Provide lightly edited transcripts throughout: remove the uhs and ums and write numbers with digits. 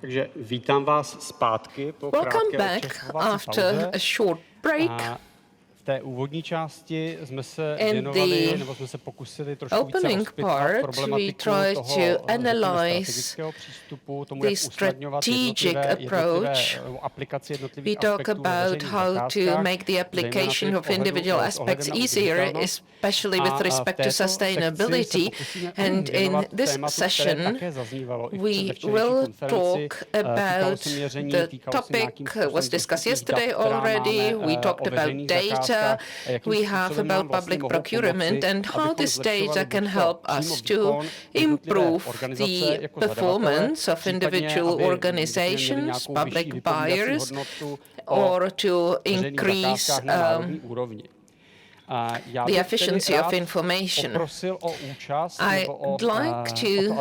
Takže vítám vás zpátky po Welcome krátké back očeskovací after pauze. a short break. A v té úvodní části jsme se In věnovali, the nebo jsme se pokusili trošku více opening rozpitvat part, we problematiku tried toho, to řekněme, analyze strategického přístupu, tomu, the jak usnadňovat strategic approach. aplikaci We jednotlivých talk aspektů ve about veřejných how to zakázkách, make the zejména application tedy of s ohledem- individual s aspects ohledem na easier, udržitelnost. especially with A v respect to této sekci se sustainability. pokusíme And in věnovat this tématu, které session, také zaznívalo i v we předvčerejší will konferenci. talk Týkalo about se měření, the týkalo se nějakým topic způsobem was discussed dostupných yesterday dat, která already. máme, We o talked about veřejných data zakázkách a jakým we have způsobem nám about vlastně public mohou procurement pomoci, and how abychom this zlepšovali data can buď to help přímo us výkon to jednotlivé improve organizace the jako zadavatele, performance of případně, individual aby měli organizations, nějakou public vyšší vypovídací buyers, hodnotu or to veřejných increase zakázkách na národní úrovni. Já the bych efficiency tedy of rád information. poprosil o účast nebo I'd like o to to,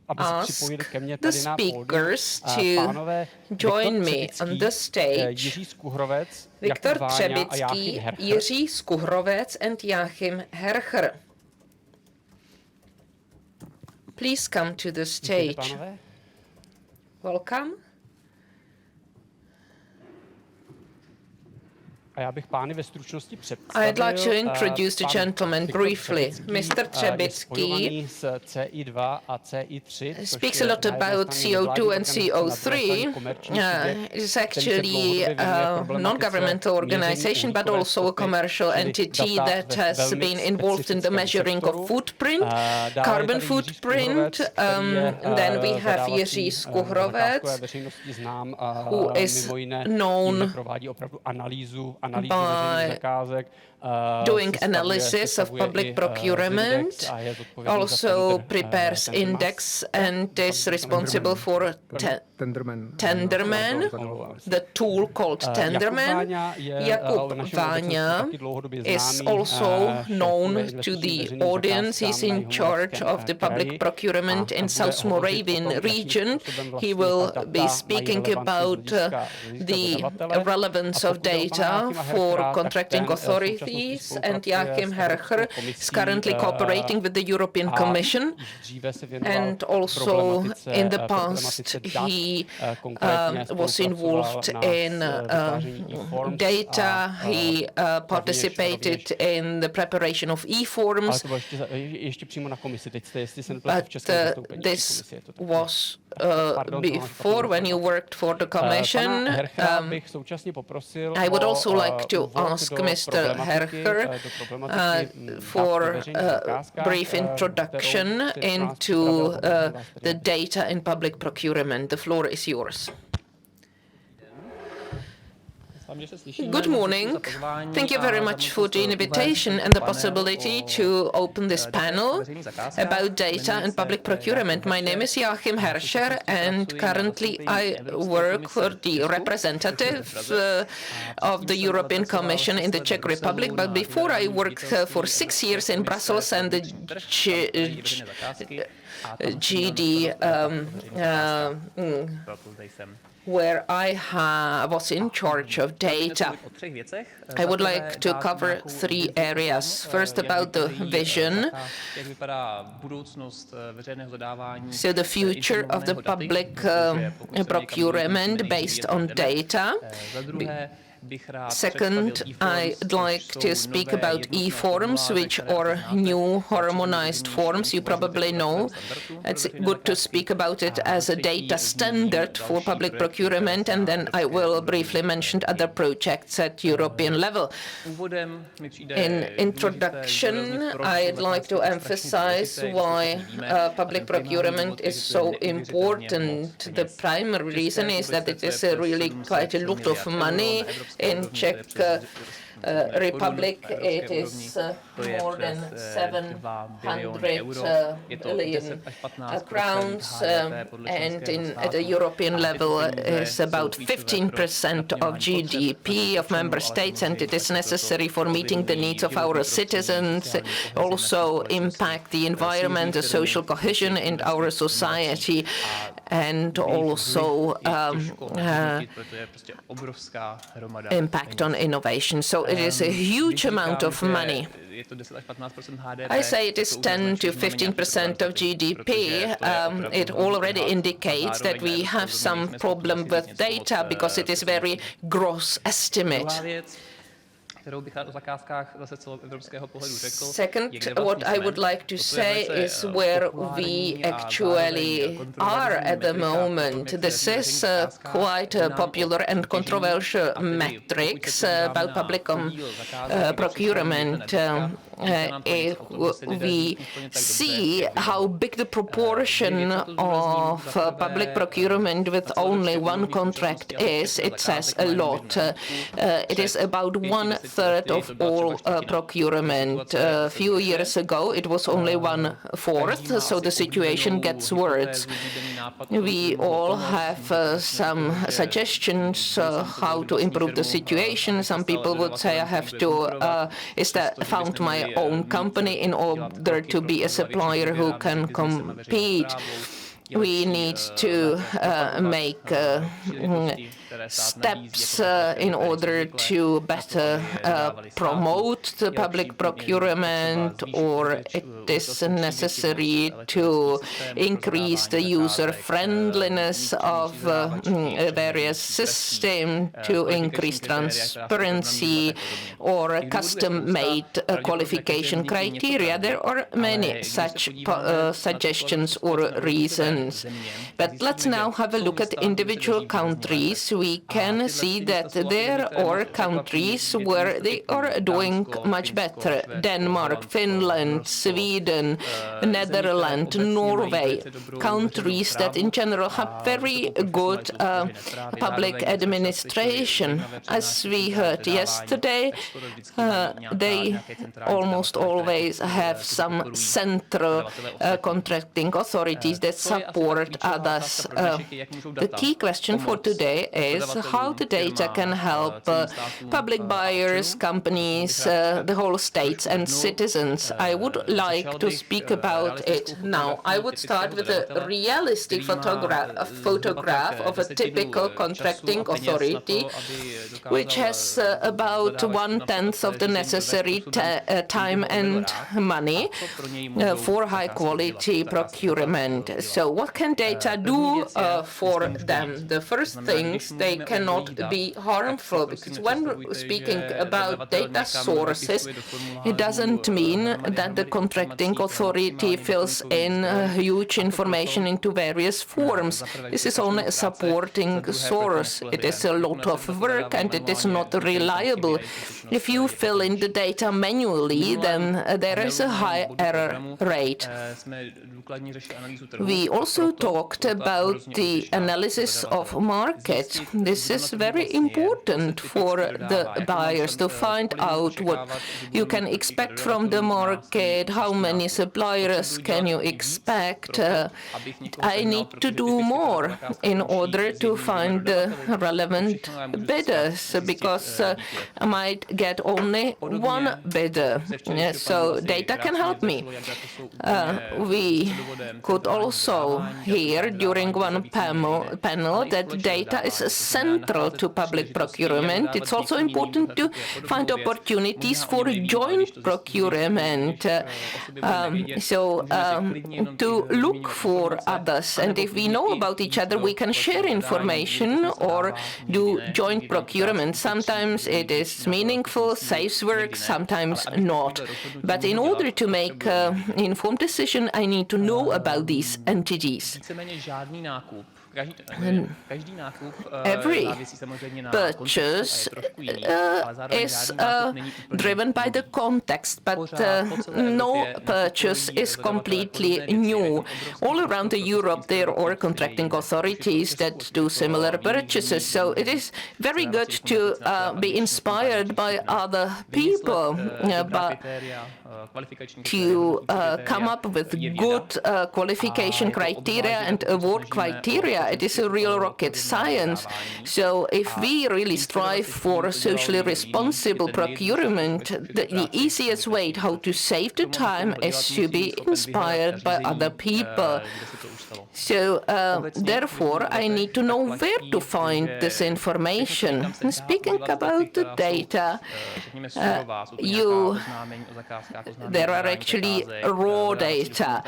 aby se připojili ke mně the tady na pódium. speakers to Pánové join Viktor me on Třebický, the stage. Jiří Skuhrovec, Viktor Jakub Váňa a Jáchym Třebický, Hercher. Jiří Skuhrovec and Jáchym Hercher. Please come to the Vítejte, stage. pánové. Welcome. A já bych pány ve stručnosti představil. I'd like to introduce the Pan gentleman Viktor briefly. Třebický, Mr. je Třebický spojovaný s CI2 a CI3, což speaks je a lot na jedné about straně CO2 and nevládní organizace, na druhé straně CO3. komerční subjekt, It's který se actually dlouhodobě věnuje a problematice non-governmental měření organization, but uhlíkové also a stopy, commercial čili entity data that ve has velmi been involved in the specifickém measuring sektoru. of footprint, Dále je carbon tady Jiří footprint. Skuhrovec, který je, Then we have zadávací, Jiří zakázkové Skuhrovec, veřejnosti znám, who is mimo jiné known tím, že provádí opravdu analýzu by veřejných zakázek, doing analysis of public procurement, also prepares index and is responsible for Tenderman, the tool called Tenderman. Jakub Váňa is also known to the audience. He's in charge of the public procurement in South Moravian region. He will be speaking about the relevance of data for contracting authorities, and Jáchym Hercher is currently cooperating with the European Commission, and also in the past he was involved in data. He participated in the preparation of e-forms, but this was before when you worked for the Commission. I would also like to ask Mr. Hercher for a brief introduction into the data in public procurement. The floor is yours. Good morning. Thank you very much for the invitation and the possibility to open this panel about data and public procurement. My name is Jáchym Hercher, and currently I work for the representative of the European Commission in the Czech Republic. But before I worked for 6 years in Brussels and the GD where I was in charge of data. I would like to cover 3 areas. First, about the vision, so the future of the public procurement based on data. Second, I'd like to speak about e-forms, which are new harmonized forms. You probably know. It's good to speak about it as a data standard for public procurement, and then I will briefly mention other projects at European level. In introduction, I'd like to emphasize why public procurement is so important. The primary reason is that it is really quite a lot of money. In Czech Republic, it is more than 700 billion crowns, and at the European level is about 15% of GDP of member states, and it is necessary for meeting the needs of our citizens, also impact the environment, the social cohesion in our society, and also impact on innovation. So it is a huge amount of money. I say it is 10 to 15% of GDP. It already indicates that we have some problem with data because it is very gross estimate. Second, what I would like to say is where we actually are at the moment. This is quite a popular and controversial metrics about public procurement. If we see how big the proportion of public procurement with only one contract is, it says a lot. It is about 1/3 of all procurement. A few years ago, it was only 1/4, so the situation gets worse. We all have some suggestions how to improve the situation. Some people would say I have to found my own company in order to be a supplier who can compete. We need to make steps in order to better promote the public procurement, or it is necessary to increase the user friendliness of various systems, to increase transparency, or custom-made qualification criteria. There are many such suggestions or reasons. But let's now have a look at individual countries. We can see that there are countries where they are doing much better. Denmark, Finland, Sweden, Netherlands, Norway, countries that in general have very good public administration. As we heard yesterday, they almost always have some central contracting authorities that support others. The key question for today is how the data can help public buyers, companies, the whole states and citizens. I would like to speak about it now. I would start with a realistic photograph of a typical contracting authority, which has about 1/10 of the necessary time and money for high quality procurement. So what can data do for them? The first things, they cannot be harmful, because when speaking about data sources, it doesn't mean that the contracting authority fills in huge information into various forms. This is only a supporting source. It is a lot of work and it is not reliable. If you fill in the data manually, then there is a high error rate. We also talked about the analysis of market. This is very important for the buyers to find out what you can expect from the market, how many suppliers can you expect. I need to do more in order to find the relevant bidders, because I might get only one bidder. So data can help me. We could also hear during one panel that data is central to public procurement. It's also important to find opportunities for joint procurement. To look for others. And if we know about each other, we can share information or do joint procurement. Sometimes it is meaningful, saves work, sometimes not. But in order to make an informed decision, I need to know about these entities. Every purchase is driven by the context, but no purchase is completely new. All around Europe, there are contracting authorities that do similar purchases, so it is very good to be inspired by other people. But to come up with good qualification criteria and award criteria. It is a real rocket science. So if we really strive for socially responsible procurement, the easiest way how to save the time is to be inspired by other people. So therefore, I need to know where to find this information. Speaking about the data, there are actually raw data,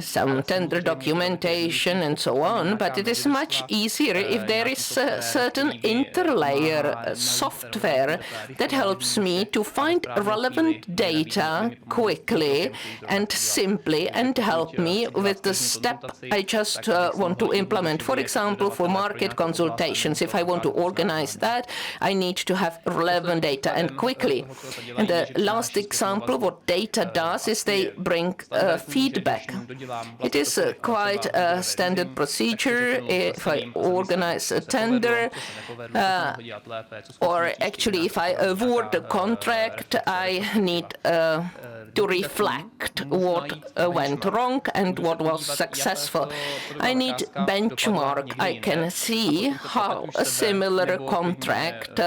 some tender documentation and so on, but it is much easier if there is a certain interlayer software that helps me to find relevant data quickly and simply and help me with the step I just want to implement. For example, for market consultations, if I want to organize that, I need to have relevant data and quickly. And the last example, what data does is they bring feedback. It is quite a standard procedure. If I organize a tender, or actually if I award the contract, I need to reflect what went wrong and what was successful. I need benchmark. I can see how a similar contract,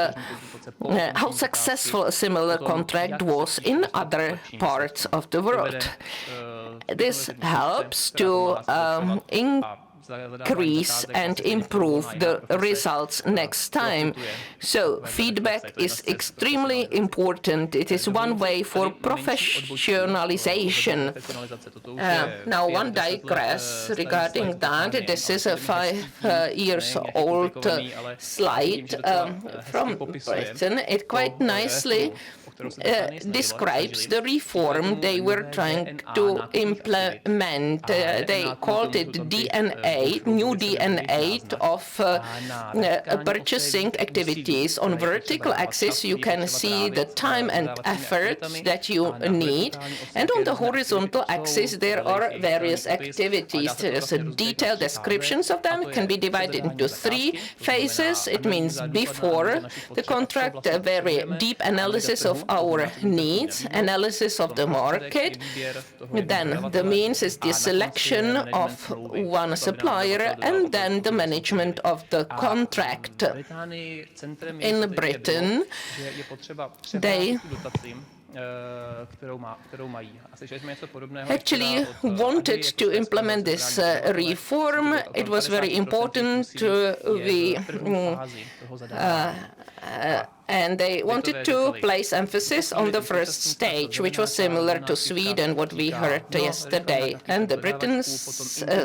how successful a similar contract was in other parts of the world. This helps to increase and improve the results next time. So feedback is extremely important. It is one way for professionalization. Now one digress regarding that. This is a 5 years old slide from Britain. It quite nicely describes the reform they were trying to implement. They called it DNA, new DNA of purchasing activities. On vertical axis, you can see the time and effort that you need. And on the horizontal axis, there are various activities. There's a detailed descriptions of them. It can be divided into 3 phases. It means before the contract, a very deep analysis of our needs, analysis of the market. Then the means is the selection of one supplier, and then the management of the contract. In Britain, they actually wanted to implement this reform. It was very important. And they wanted to place emphasis on the first stage, which was similar to Sweden, what we heard yesterday. And the Britons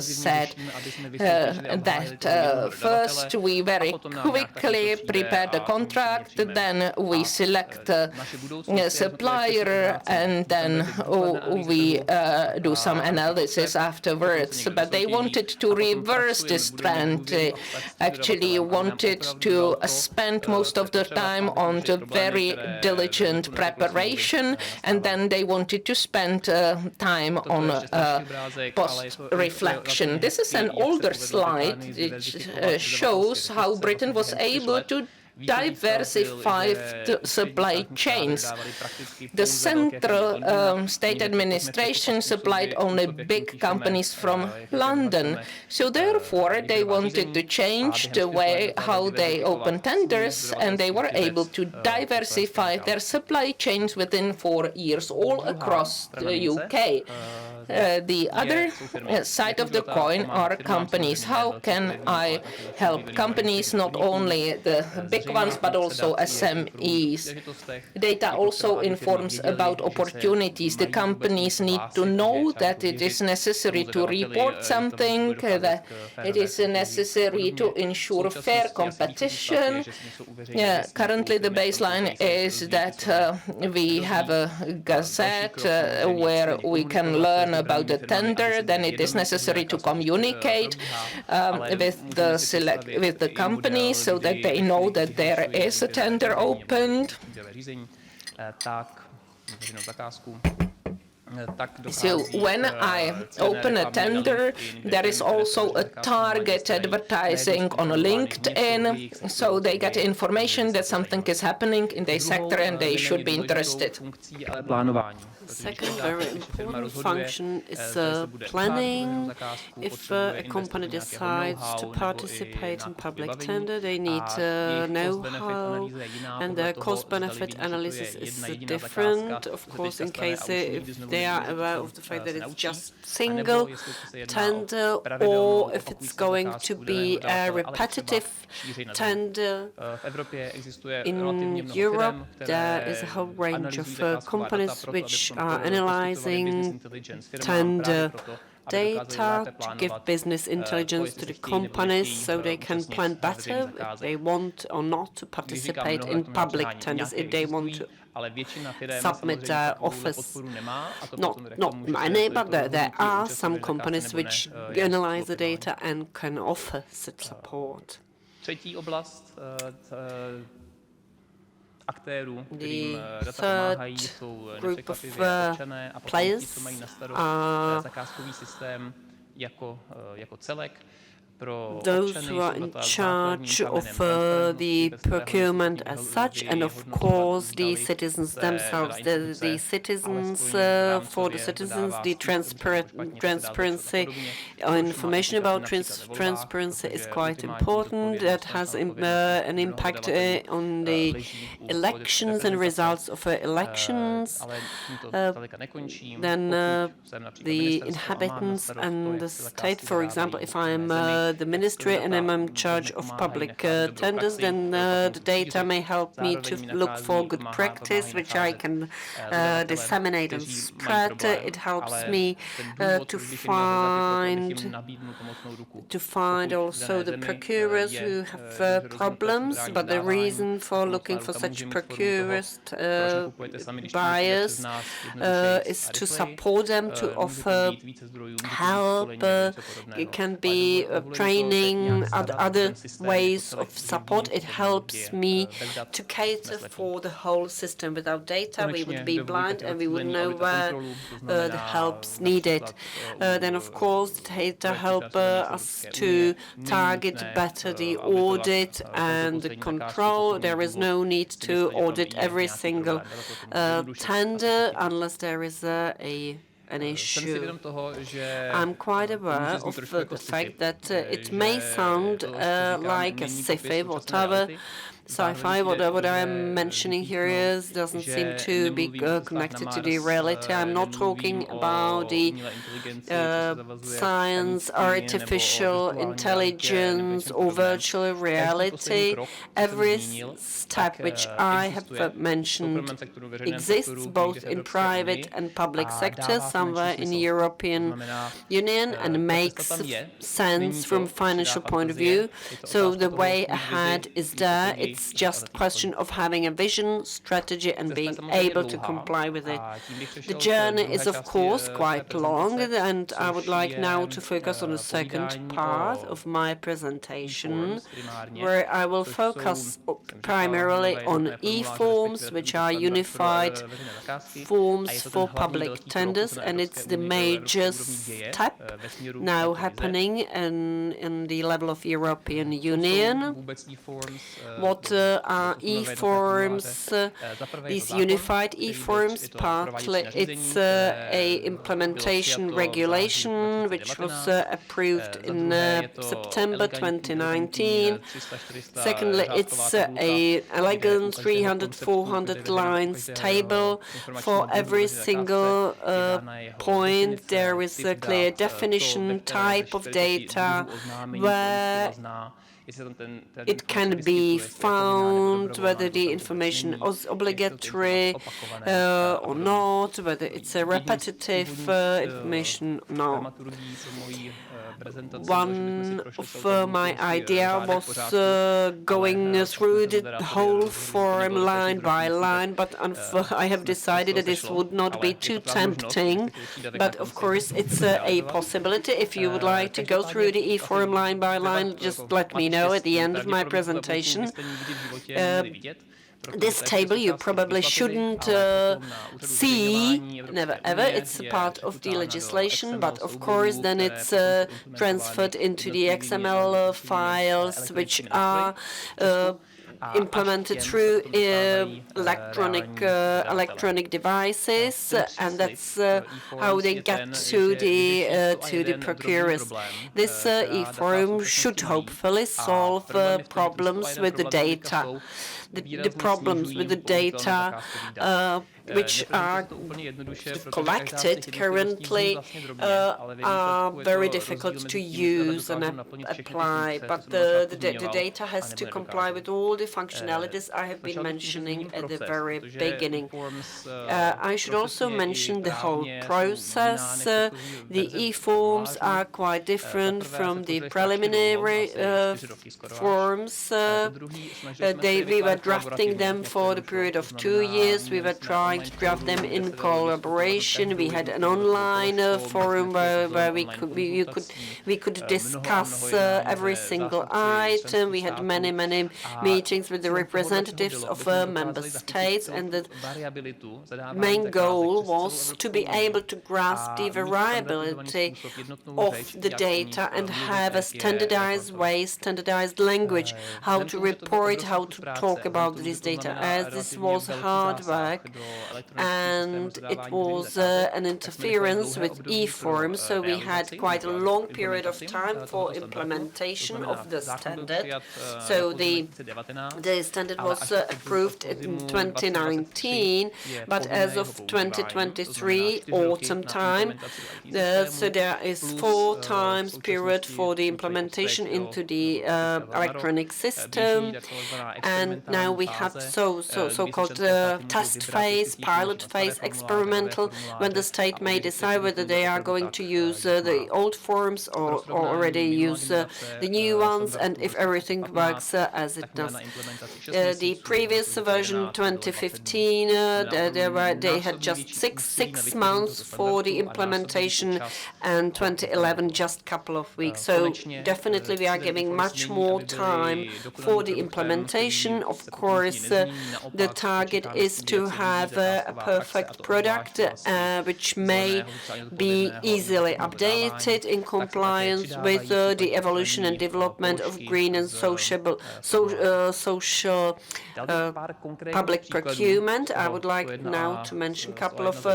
said that first we very quickly prepare the contract, then we select a supplier, and then we do some analysis afterwards. But they wanted to reverse this trend. They actually wanted to spend most of the time on the very diligent preparation, and then they wanted to spend time on post-reflection. This is an older slide. It shows how Britain was able to diversify the supply chains. The central state administration supplied only big companies from London. So therefore, they wanted to change the way how they open tenders, and they were able to diversify their supply chains within 4 years all across the UK. The other side of the coin are companies. How can I help companies, not only the big ones, but also SMEs? Data also informs about opportunities. The companies need to know that it is necessary to report something, that it is necessary to ensure fair competition. Currently, the baseline is that we have a gazette where we can learn about the tender. Then it is necessary to communicate with the companies so that they know that there is a tender opened. So when I open a tender, there is also a target advertising on LinkedIn, so they get information that something is happening in their sector and they should be interested. The second very important function is planning. If a company decides to participate in public tender, they need know-how, and the cost-benefit analysis is different, of course, in case if they are aware of the fact that it's just single tender, or if it's going to be a repetitive tender. In Europe, there is a whole range of companies which are analyzing tender data to give business intelligence to the companies so they can plan better if they want or not to participate in public tenders, if they want to submit their offers. Not many, but there are some companies which analyze the data and can offer such support. The third group of players are those who are in charge of the procurement as such, and of course the citizens themselves. The citizens, for the citizens, the transparency, information about transparency is quite important. That has an impact on the elections and results of elections. Then the inhabitants and the state, for example, if I'm the ministry and I'm in charge of public tenders, then the data may help me to look for good practice, which I can disseminate and spread. It helps me to find also the procurers who have problems, but the reason for looking for such procurers, buyers, is to support them, to offer help. It can be training, other ways of support. It helps me to cater for the whole system. Without data, we would be blind and we wouldn't know where the help's needed. Then, of course, data help us to target better the audit and the control. There is no need to audit every single tender unless there is an issue. I'm quite aware of the fact that it may sound like a sci-fi, what I'm mentioning here doesn't seem to be connected to the reality. I'm not talking about the science, artificial intelligence, or virtual reality. Every step which I have mentioned exists both in private and public sector, somewhere in the European Union, and makes sense from a financial point of view. So the way ahead is there. It's just a question of having a vision, strategy, and being able to comply with it. The journey is, of course, quite long, and I would like now to focus on the second part of my presentation, where I will focus primarily on e-forms, which are unified forms for public tenders, and it's the major step now happening in the level of European Union. What are e-forms? These unified e-forms, partly it's a implementation regulation which was approved in September 2019. Secondly, it's a elegant 300-400 lines table. For every single point there is a clear definition, type of data, where it can be found, whether the information is obligatory or not, whether it's a repetitive information or not. One of my idea was going through the whole form line by line, but I have decided that this would not be too tempting. But of course, it's a possibility. If you would like to go through the e-form line by line, just let me know at the end of my presentation. This table you probably shouldn't see, never ever. It's a part of the legislation, but of course then it's transferred into the XML files, which are implemented through electronic devices, and that's how they get to the procurers. This e-form should hopefully solve problems with the data. The problems with the data which are collected currently are very difficult to use and apply, but the data has to comply with all the functionalities I have been mentioning at the very beginning. I should also mention the whole process. The e-forms are quite different from the preliminary forms. We were drafting them for the period of 2 years. We were trying to draft them in collaboration. We had an online forum where we could discuss every single item. We had many meetings with the representatives of member states, and the main goal was to be able to grasp the variability of the data and have a standardized way, standardized language, how to report, how to talk about this data, as this was hard work and it was an interference with e-forms, so we had quite a long period of time for implementation of the standard. So the standard was approved in 2019, but as of 2023 autumn time, so there is 4 times period for the implementation into the electronic system, and now we have so-called test phase, pilot phase, experimental, when the state may decide whether they are going to use the old forms or already use the new ones, and if everything works as it does. The previous version, 2015, they had just six months for the implementation, and 2011 just couple of weeks. So definitely we are giving much more time for the implementation. Of course, the target is to have a perfect product which may be easily updated in compliance with the evolution and development of green and social public procurement. I would like now to mention a couple of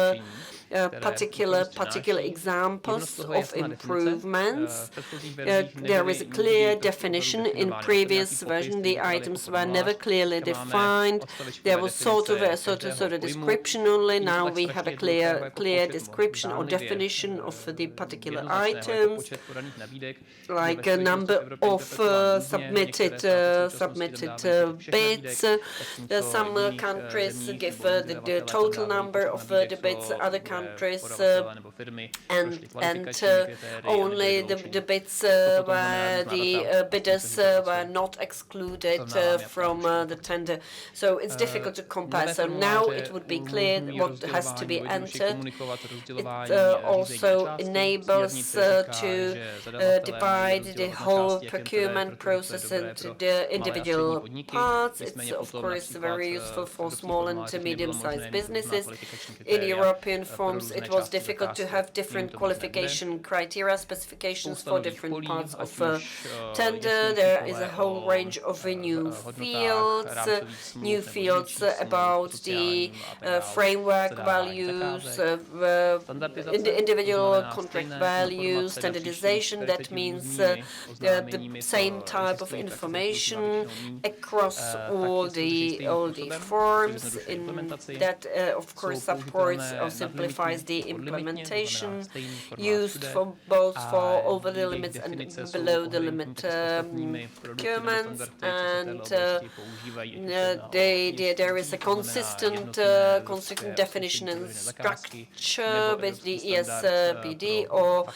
particular examples of improvements. There is a clear definition. In previous version, the items were never clearly defined. There was sort of a description only. Now we have a clear description or definition of the particular items, like a number of submitted bids. Some countries give the total number of the bids. Other countries and only the bids where the bidders were not excluded from the tender. So it's difficult to compare. So now it would be clear what has to be entered. It also enables to divide the whole procurement process into the individual parts. It's of course very useful for small and medium-sized businesses. In European forms, it was difficult to have different qualification criteria, specifications for different parts of a tender. There is a whole range of new fields about the framework values, individual contract values, standardization. That means the same type of information across all the forms. That of course supports or simplifies the implementation, used for both for over the limits and below the limit procurements, and there is a consistent definition and structure with the ESPD or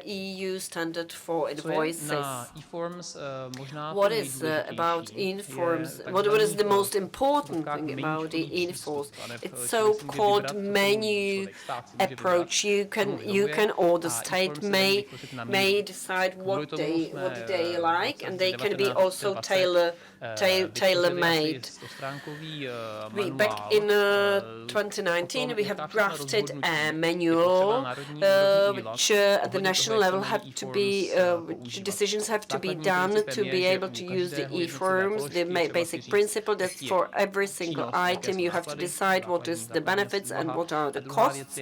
EU standard for invoices. What is about e-forms? What is the most important thing about the e-forms? It's so-called menu new approach. You can, or the state may decide what they like, and they can be also tailor-made. Back in 2019, we have drafted a manual, which at the national level which decisions have to be done to be able to use the e-forms. The basic principle that for every single item you have to decide what is the benefits and what are the costs,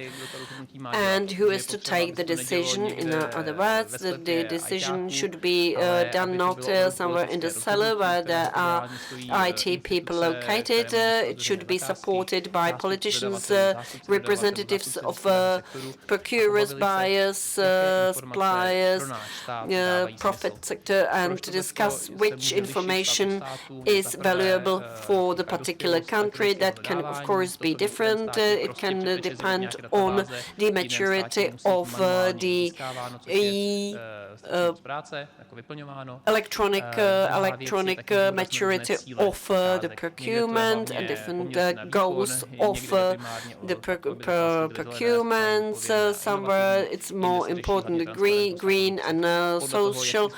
and who is to take the decision. In other words, the decision should be done not somewhere in the cellar where there are IT people located. It should be supported by politicians, representatives of procurers, buyers, suppliers, profit sector, and to discuss which information is valuable for the particular country. That can, of course, be different. It can depend on the maturity of the electronic maturity of the procurement and different goals of the procurement. Somewhere it's more important the green and social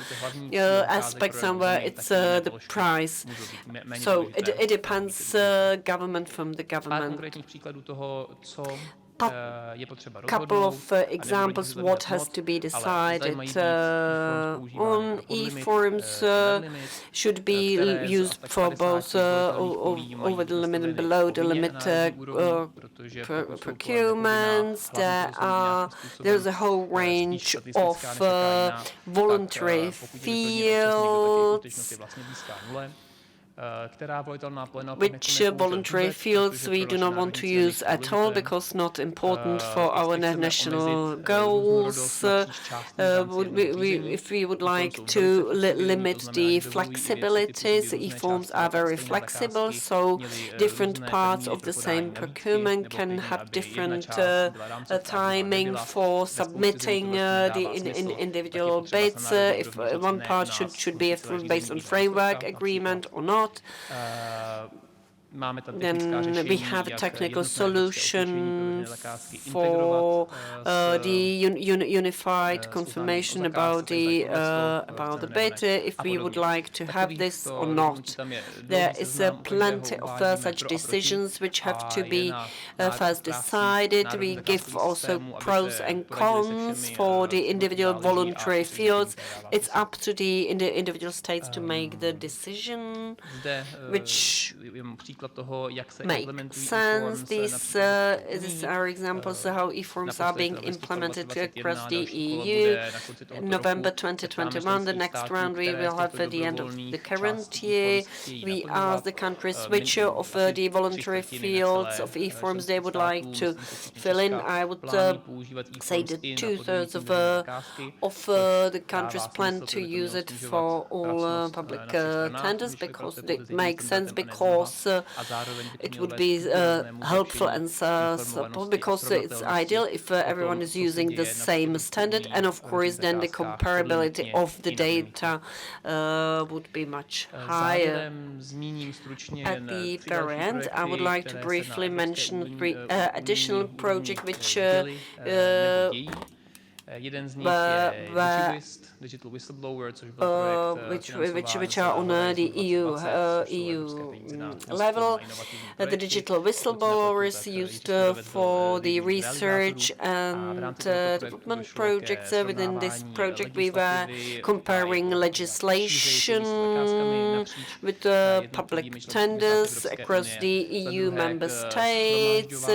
aspect. Somewhere it's the price. So it depends government from the government. Couple of examples what has to be decided on e-forms should be used for both over the limit and below the limit procurements. There's a whole range of voluntary fields, which voluntary fields we do not want to use at all because not important for our national goals. If we would like to limit the flexibilities, e-forms are very flexible, so different parts of the same procurement can have different timing for submitting the individual bids. If one part should be based on framework agreement or not. Then we have a technical solution for the unified confirmation about the bid, if we would like to have this or not. There is plenty of such decisions which have to be first decided. We give also pros and cons for the individual voluntary fields. It's up to the individual states to make the decision, which make sense. These are examples of how e-forms are being implemented across the EU. In November 2021, the next round we will have at the end of the current year. We ask the countries which of the voluntary fields of e-forms they would like to fill in. I would say that 2/3 of the countries plan to use it for all public tenders because it makes sense, because it would be helpful and support, because it's ideal if everyone is using the same standard, and of course then the comparability of the data would be much higher. At the very end, I would like to briefly mention 3 additional projects which which are on the EU level. The digital whistleblowers used for the research and development projects. Within this project, we were comparing legislation with public tenders across the EU member states.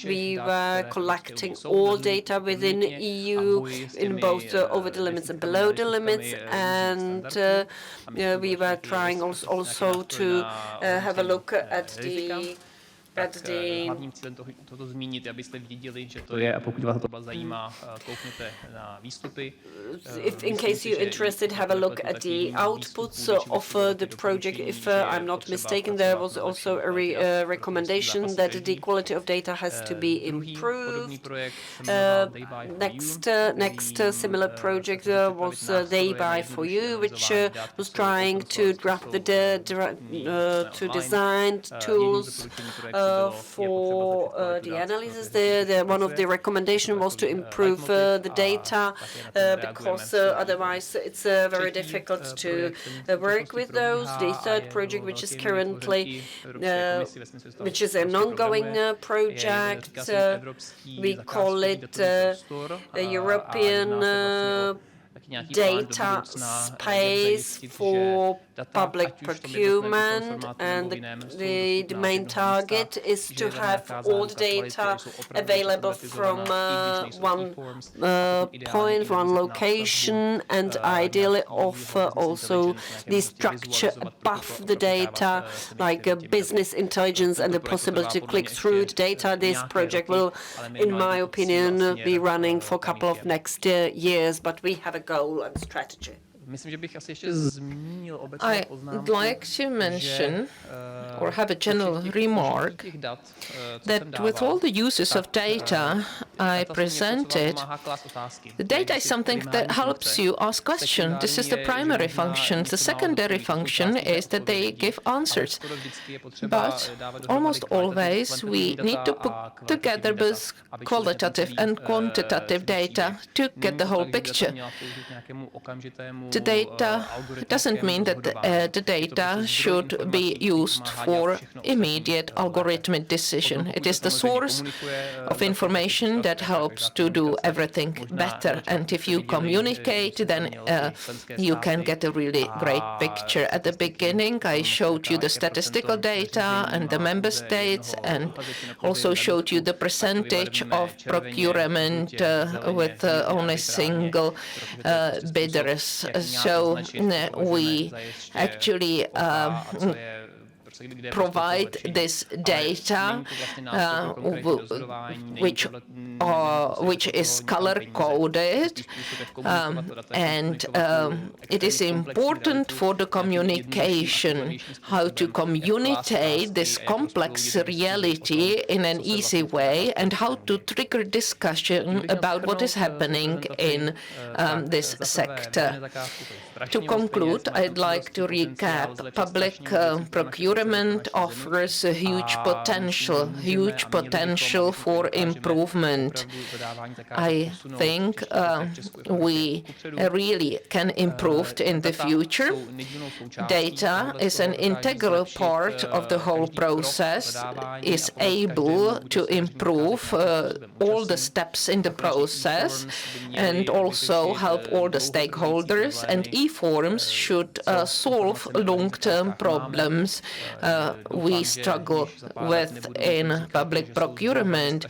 We were collecting all data within EU in both over the limits and below the limits, and we were trying also to have a look at the hlavním cílem tohoto zmínit, abyste viděli, že to je, a pokud vás to zajímá, koukněte na výstupy. If in case you're interested, have a look at the outputs of the project. If I'm not mistaken, there was also a recommendation that the quality of data has to be improved. Next similar project was They Buy For You, which was trying to draft to design tools for the analysis there. One of the recommendations was to improve the data because otherwise it's very difficult to work with those. The third project, which is currently, which is an ongoing project, we call it a European data space for public procurement, and the main target is to have all the data available from one point, one location, and ideally offer also the structure above the data, like business intelligence and the possibility to click through the data. This project will, in my opinion, be running for a couple of next years, but we have a goal and strategy. I'd like to mention or have a general remark that with all the uses of data I presented, the data is something that helps you ask questions. This is the primary function. The secondary function is that they give answers. But almost always we need to put together both qualitative and quantitative data to get the whole picture. The data doesn't mean that the data should be used for immediate algorithmic decision. It is the source of information that helps to do everything better. And if you communicate, then you can get a really great picture. At the beginning, I showed you the statistical data and the member states, and also showed you the percentage of procurement with only single bidders. So we actually provide this data, which is color-coded, and it is important for the communication, how to communicate this complex reality in an easy way, and how to trigger discussion about what is happening in this sector. To conclude, I'd like to recap. Public procurement offers a huge potential for improvement. I think we really can improve in the future. Data is an integral part of the whole process, is able to improve all the steps in the process, and also help all the stakeholders, and e-forms should solve long-term problems we struggle with in public procurement.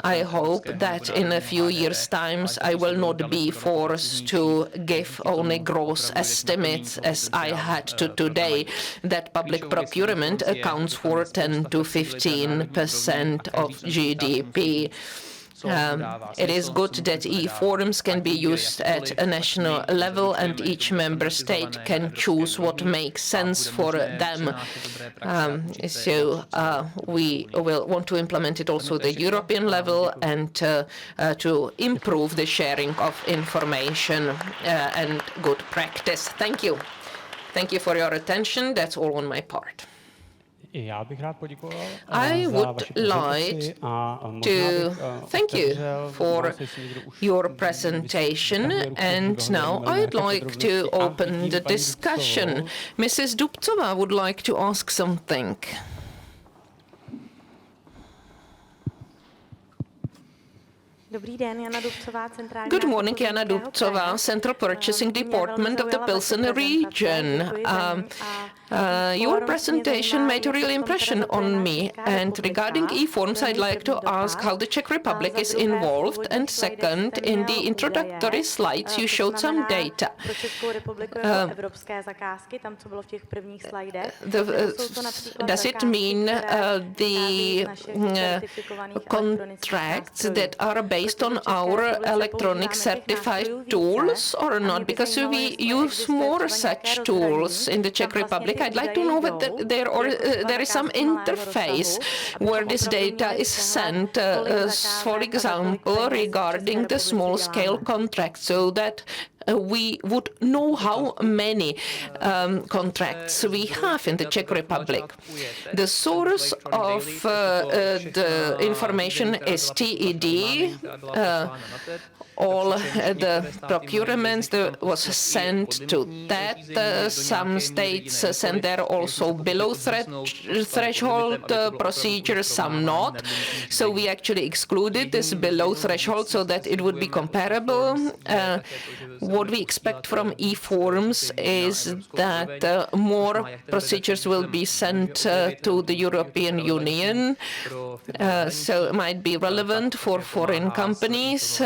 I hope that in a few years' time I will not be forced to give only gross estimates as I had to today, that public procurement accounts for 10 to 15% of GDP. It is good that e-forms can be used at a national level, and each member state can choose what makes sense for them. So we will want to implement it also at the European level, and to improve the sharing of information and good practice. Thank you. Thank you for your attention. That's all on my part. I would like to thank you for your presentation, and now I'd like to open the discussion. Mrs. Dubcová would like to ask something. Good morning, Jana Dubcová, Central Purchasing Department of the Pilsen region. Your presentation made a real impression on me, and regarding e-forms, I'd like to ask how the Czech Republic is involved, and second, in the introductory slides you showed some data. Does it mean the contracts that are based on our electronic certified tools or not? Because we use more such tools in the Czech Republic. I'd like to know whether there is some interface where this data is sent, for example, regarding the small-scale contracts, so that we would know how many contracts we have in the Czech Republic. The source of the information is TED. All the procurements that was sent to that. Some states send there also below threshold procedures, some not. So we actually excluded this below threshold so that it would be comparable. What we expect from e-forms is that more procedures will be sent to the European Union. So it might be relevant for foreign companies.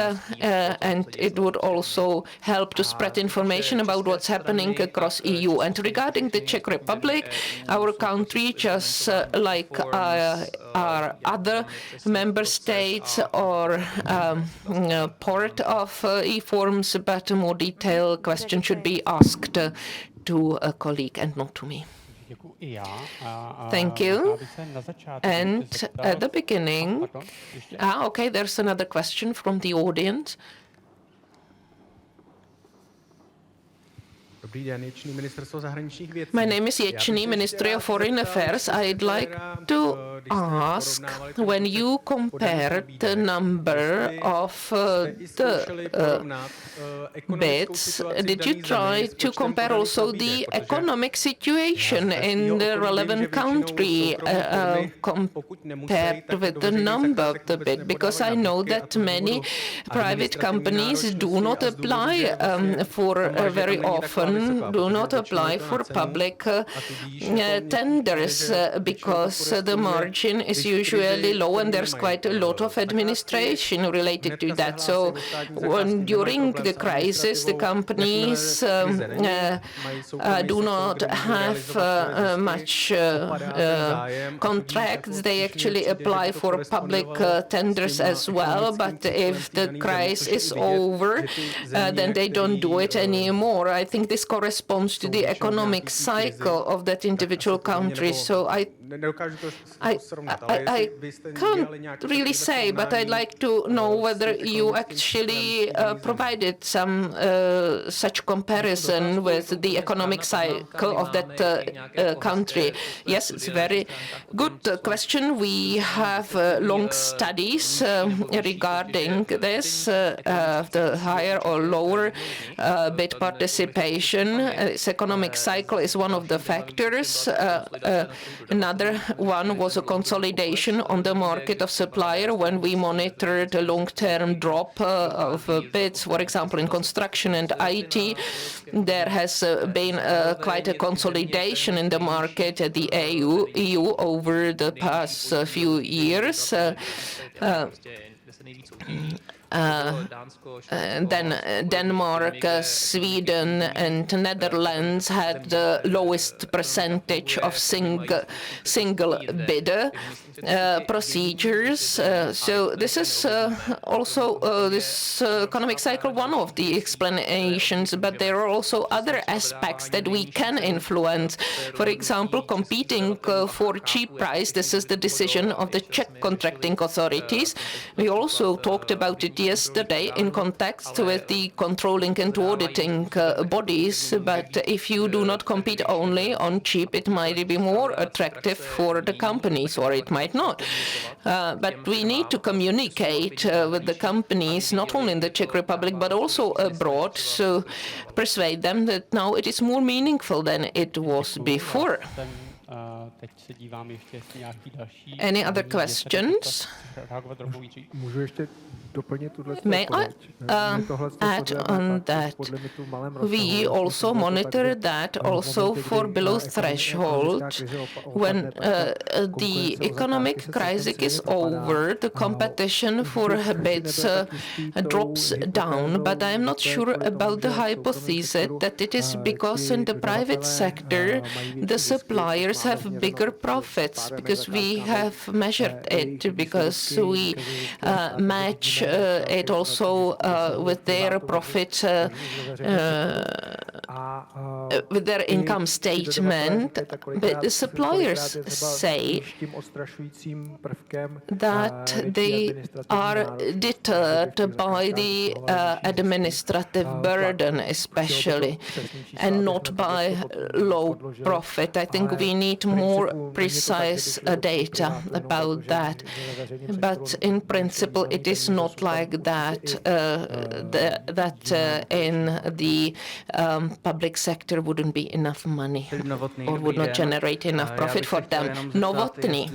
And it would also help to spread information about what's happening across EU. And regarding the Czech Republic, our country, just like our other member states, or part of e-forms, but a more detailed question should be asked to a colleague and not to me. Thank you. And at the beginning, okay, there's another question from the audience. My name is Ječný, Ministry of Foreign Affairs. I'd like to ask, when you compare the number of the bids, did you try to compare also the economic situation in the relevant country compared with the number of the bid? Because I know that many private companies do not apply for very often, do not apply for public tenders because the margin is usually low and there's quite a lot of administration related to that. So during the crisis, the companies do not have much contracts. They actually apply for public tenders as well. But if the crisis is over, then they don't do it anymore. I think this corresponds to the economic cycle of that individual country. So I can't really say, but I'd like to know whether you actually provided some such comparison with the economic cycle of that country. Yes, it's a very good question. We have long studies regarding this, the higher or lower bid participation. This economic cycle is one of the factors. Another one was a consolidation on the market of supplier when we monitored a long-term drop of bids, for example, in construction and IT. There has been quite a consolidation in the market at the EU over the past few years. Then Denmark, Sweden and Netherlands had the lowest percentage of single bidder procedures. So this is also this economic cycle one of the explanations, but there are also other aspects that we can influence. For example, competing for cheap price. This is the decision of the Czech contracting authorities. We also talked about it yesterday in context with the controlling and auditing bodies. But if you do not compete only on cheap, it might be more attractive for the companies, or it might not. But we need to communicate with the companies, not only in the Czech Republic, but also abroad, to persuade them that now it is more meaningful than it was before. Any other questions? May I add on that? We also monitor that also for below threshold. When the economic crisis is over, the competition for bids drops down. But I am not sure about the hypothesis that it is because in the private sector the suppliers have bigger profits, because we have measured it, because we match it also with their profit with their income statement, but the suppliers say that they are deterred by the administrative burden especially, and not by low profit. I think we need more precise data about that. But in principle, it is not like that, that in the public sector wouldn't be enough money or would not generate enough profit for them. Novotny,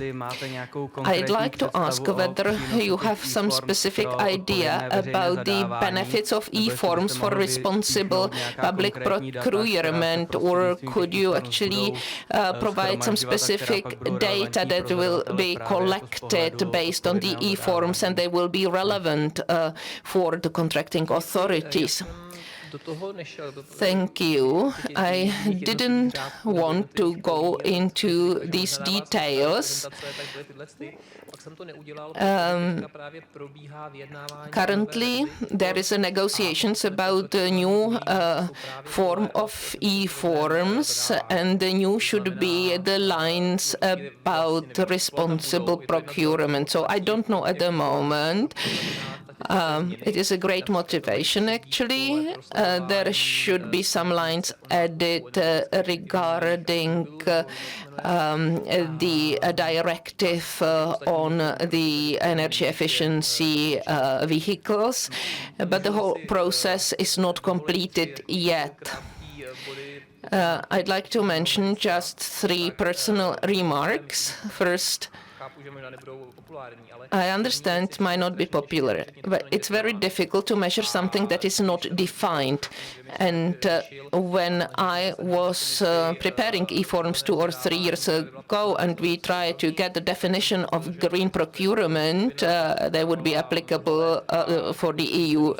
I'd like to ask whether you have some specific idea about the benefits of e-forms for responsible public procurement, or could you actually provide some specific data that will be collected based on the e-forms and they will be relevant for the contracting authorities? Thank you. I didn't want to go into these details. Currently, there is a negotiations about the new form of e-forms, and the new should be the lines about responsible procurement. So I don't know at the moment. It is a great motivation, actually. There should be some lines added regarding the directive on the energy efficiency vehicles, but the whole process is not completed yet. I'd like to mention just 3 personal remarks. First, I understand it might not be popular, but it's very difficult to measure something that is not defined. And when I was preparing e-forms 2 or 3 years ago, and we tried to get the definition of green procurement that would be applicable for the EU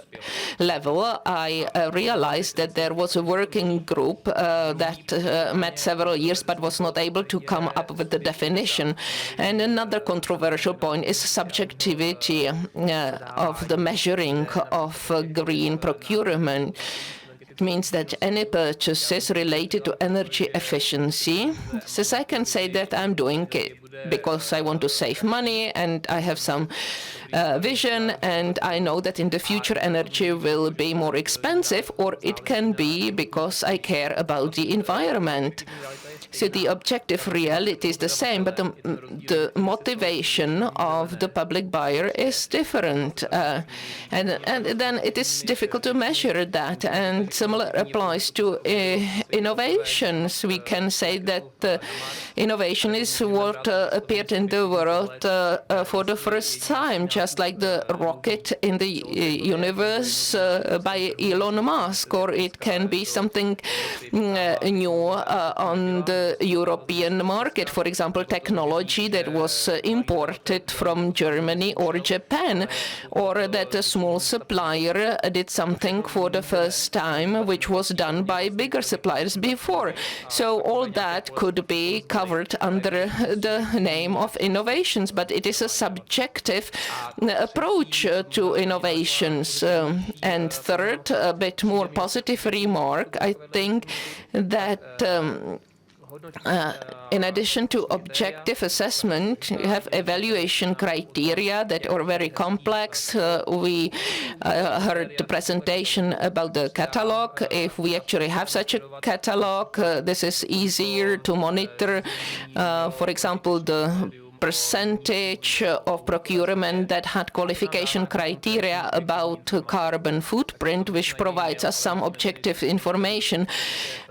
level, I realized that there was a working group that met several years but was not able to come up with the definition. And another controversial point is subjectivity of the measuring of green procurement. It means that any purchases related to energy efficiency, since I can say that I'm doing it because I want to save money and I have some vision, and I know that in the future energy will be more expensive, or it can be because I care about the environment. So the objective reality is the same, but the motivation of the public buyer is different. And then it is difficult to measure that. And similar applies to innovations. We can say that innovation is what appeared in the world for the first time, just like the rocket in the universe by Elon Musk, or it can be something new on the European market, for example, technology that was imported from Germany or Japan, or that a small supplier did something for the first time which was done by bigger suppliers before. So all that could be covered under the name of innovations, but it is a subjective approach to innovations. And third, a bit more positive remark, I think that in addition to objective assessment, you have evaluation criteria that are very complex. We heard the presentation about the catalog. If we actually have such a catalog, this is easier to monitor. For example, the percentage of procurement that had qualification criteria about carbon footprint, which provides us some objective information.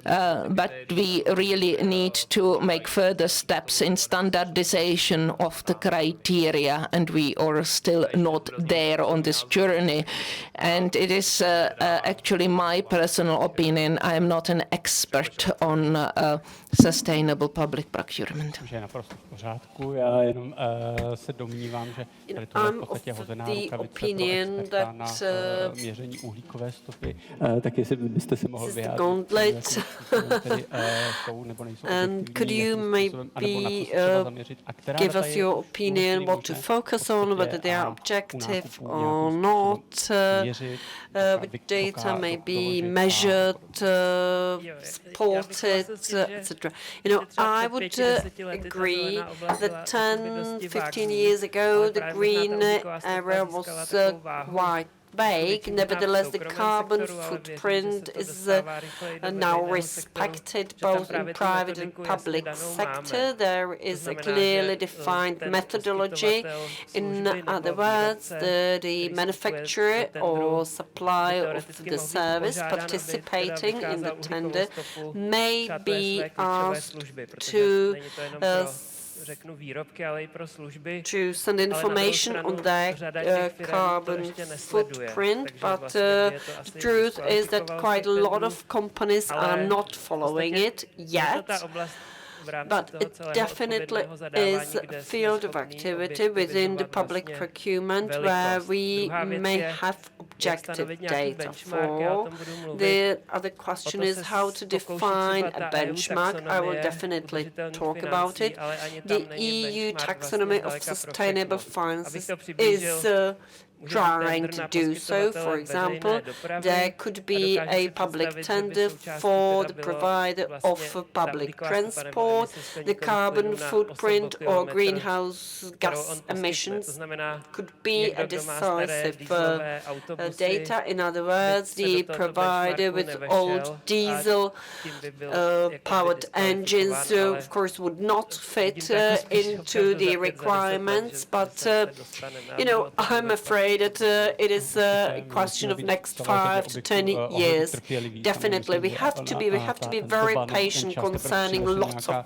But we really need to make further steps in standardization of the criteria, and we are still not there on this journey. And it is actually my personal opinion. I am not an expert on sustainable public procurement. I'm of the opinion that this is the gauntlet And could you maybe give us your opinion what to focus on, whether they are objective or not, with data may be measured, supported, etc. You know, I would agree that 10, 15 years ago, the green era was quite vague. Nevertheless, the carbon footprint is now respected both in private and public sector. There is a clearly defined methodology. In other words, the manufacturer or supplier of the service participating in the tender may be asked to send information on their carbon footprint, but the truth is that quite a lot of companies are not following it yet. But it definitely is a field of activity within the public procurement where we may have objective data for. The other question is how to define a benchmark. I will definitely talk about it. The EU taxonomy of sustainable finances is trying to do so. For example, there could be a public tender for the provider of public transport. The carbon footprint or greenhouse gas emissions could be a decisive data. In other words, the provider with old diesel powered engines, of course, would not fit into the requirements. But, you know, I'm afraid that it is a question of next 5 to 10 years. Definitely, we have to be very patient concerning lots of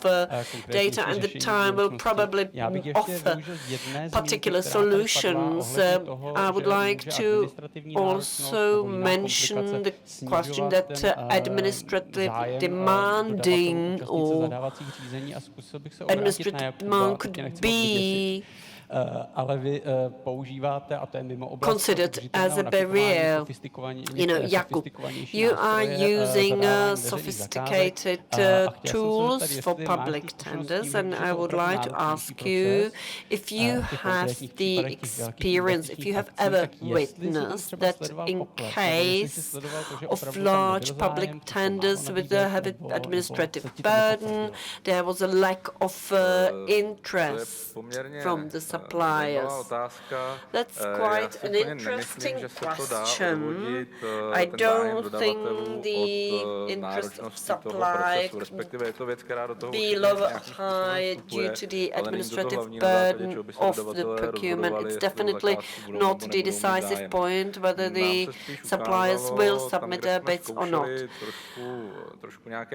data, and the time will probably offer particular solutions. I would like to also mention the question that administrative demanding or administrative demand could be considered as a barrier. You know, Jakub, you are using sophisticated tools for public tenders, and I would like to ask you if you have the experience, if you have ever witnessed that in case of large public tenders with a heavy administrative burden, there was a lack of interest from the suppliers. That's quite an interesting question. I don't think the interest of supply could be low or high due to the administrative burden of the procurement. It's definitely not the decisive point whether the suppliers will submit their bids or not.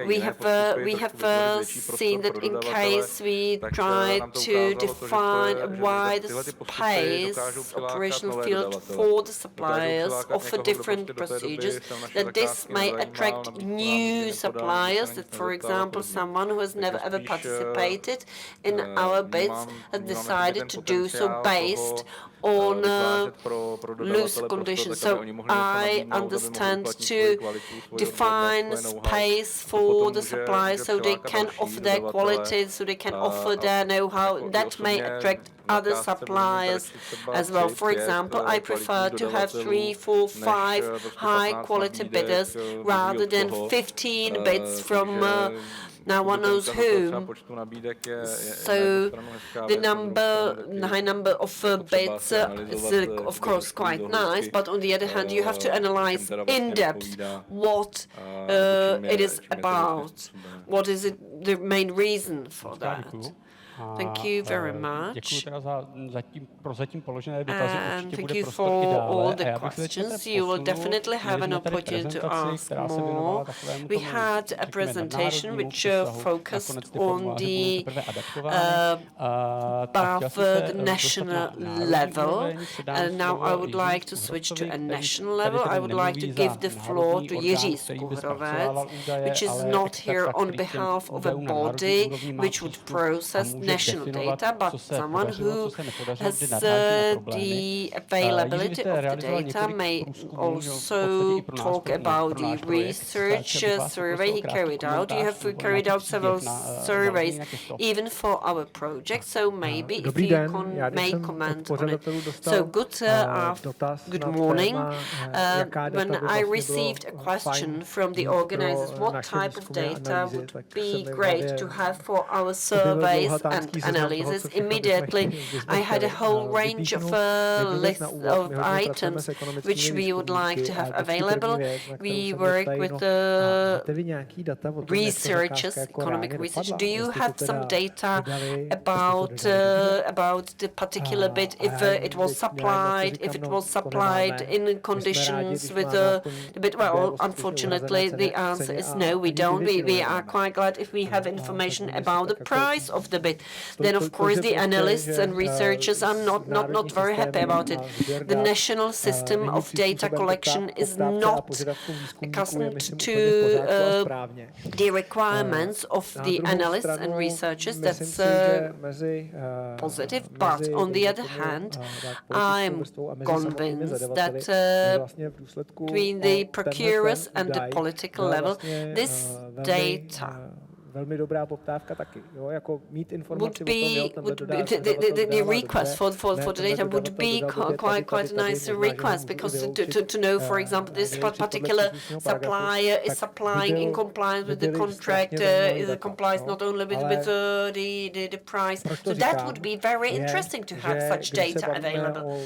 We have seen that in case we try to define a wider space, operational field for the suppliers, offer different procedures, that this may attract new suppliers, that for example someone who has never ever participated in our bids has decided to do so based on loose conditions. So I understand to define space for the suppliers so they can offer their quality, so they can offer their know-how. That may attract other suppliers as well. For example, I prefer to have 3, 4, 5 high-quality bidders rather than 15 bids from now one knows whom. So the high number of bids is of course quite nice, but on the other hand you have to analyze in depth what it is about, what is it, the main reason for that. Thank you very much. And thank you for all the questions. You will definitely have an opportunity to ask more. We had a presentation which focused on the above the national level. And now I would like to switch to a national level. I would like to give the floor to Jiří Skuhrovec, which is not here on behalf of a body which would process national data, but someone who has the availability of the data may also talk about the research survey he carried out. You have carried out several surveys even for our project, so maybe if you may comment on it. So good morning. When I received a question from the organizers, what type of data would be great to have for our surveys and analysis, immediately I had a whole range of list of items which we would like to have available. We work with researchers, economic research. Do you have some data about the particular bit, if it was supplied in conditions with the bit? Well, unfortunately, the answer is no, we don't. We are quite glad if we have information about the price of the bit. Then, of course, the analysts and researchers are not very happy about it. The national system of data collection is not accustomed to the requirements of the analysts and researchers. That's positive. But on the other hand, I'm convinced that between the procurers and the political level, this data the request for the data would be quite a nice request, because to know, for example, this particular supplier is supplying in compliance with the contract, it complies not only with the price. So that would be very interesting to have such data available.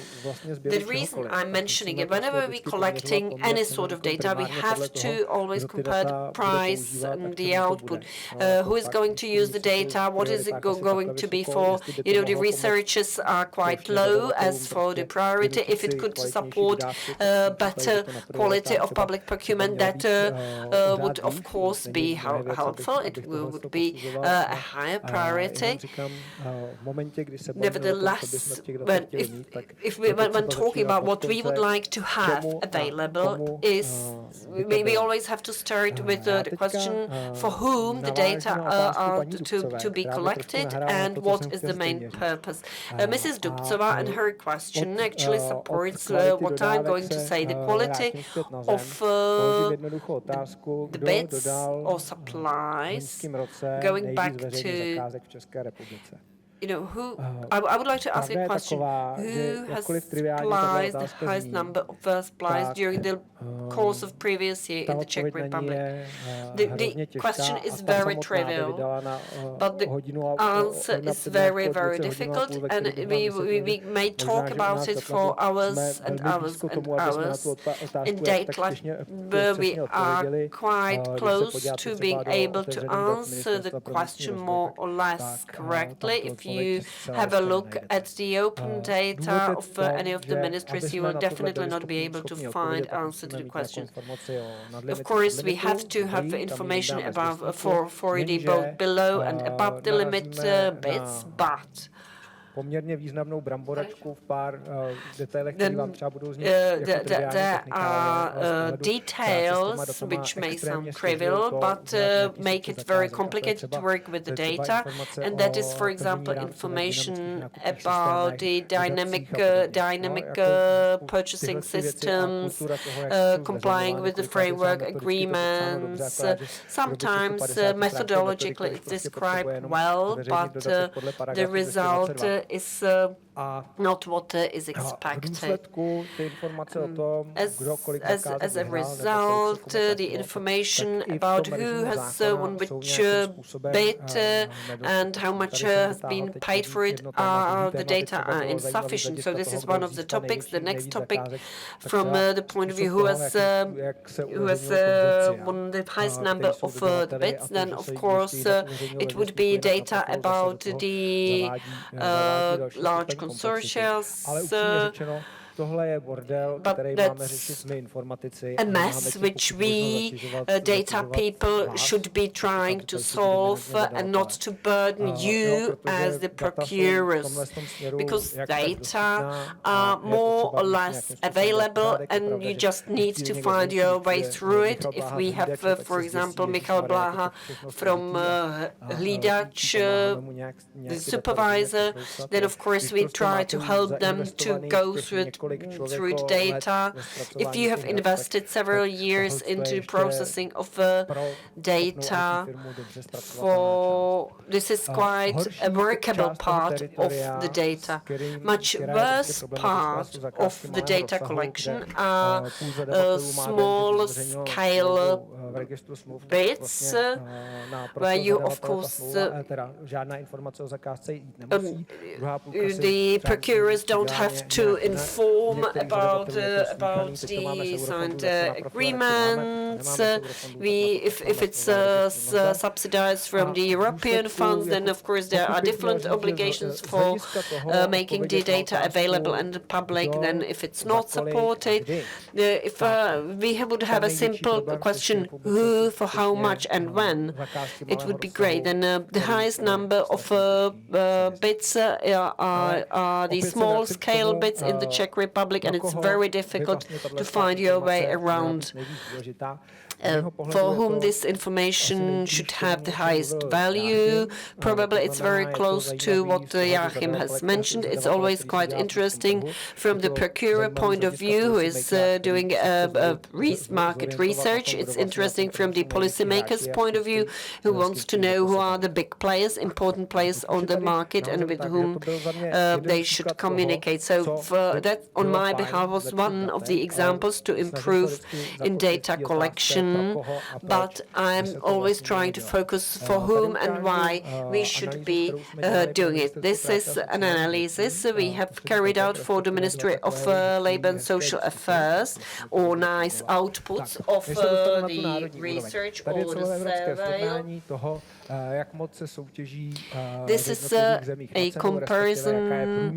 The reason I'm mentioning it, whenever we're collecting any sort of data, we have to always compare the price and the output. Who is going to use the data? What is it going to be for? You know, the researchers are quite low as for the priority. If it could support better quality of public procurement, that would of course be helpful. It would be a higher priority. Nevertheless, when talking about what we would like to have available, is we always have to start with the question for whom the data are to be collected and what is the main purpose. Mrs. Dubcová and her question actually supports what I'm going to say. The quality of the bids or supplies, going back to, you know, who, I would like to ask a question. Who has supplies the highest number of supplies during the course of previous year in the Czech Republic? The question is very trivial, but the answer is very, very difficult, and we may talk about it for hours and hours and hours. In date like we are quite close to being able to answer the question more or less correctly. If you have a look at the open data of any of the ministries, you will definitely not be able to find answer to the question. Of course, we have to have information about for the both below and above the limit bids, but poměrně významnou bramboračku v pár detailech, které vám třeba budou znít jako there are details which may sound trivial, but make it very complicated to work with the data, and that is, for example, information about the dynamic purchasing systems, complying with the framework agreements. Sometimes methodologically it's described well, but the result is not what is expected. As a result, the information about who has won which bid and how much has been paid for it, the data are insufficient. So this is one of the topics. The next topic, from the point of view who has won the highest number of the bids, then of course it would be data about the large consortia. but that's a mess which we data people should be trying to solve and not to burden you as the procurers, because data are more or less available and you just need to find your way through it. If we have, for example, Michal Blaha from Hlídač, the supervisor, then of course we try to help them to go through the data. If you have invested several years into processing of data, this is quite a workable part of the data. Much worse part of the data collection are small scale bits, where you of course the procurers don't have to inform about the signed agreements. If it's subsidized from the European funds, then of course there are different obligations for making the data available and the public than if it's not supported. If we would have a simple question, who, for how much and when, it would be great. Then the highest number of bits are the small scale bits in the Czech Republic, and it's very difficult to find your way around. For whom this information should have the highest value. Probably it's very close to what Joachim has mentioned. It's always quite interesting from the procurer point of view, who is doing market research. It's interesting from the policymaker's point of view, who wants to know who are the big players, important players on the market, and with whom they should communicate. So for that, on my behalf, was one of the examples to improve in data collection. But I'm always trying to focus for whom and why we should be doing it. This is an analysis we have carried out for the Ministry of Labour and Social Affairs, or nice outputs of the research or the survey. This is a comparison,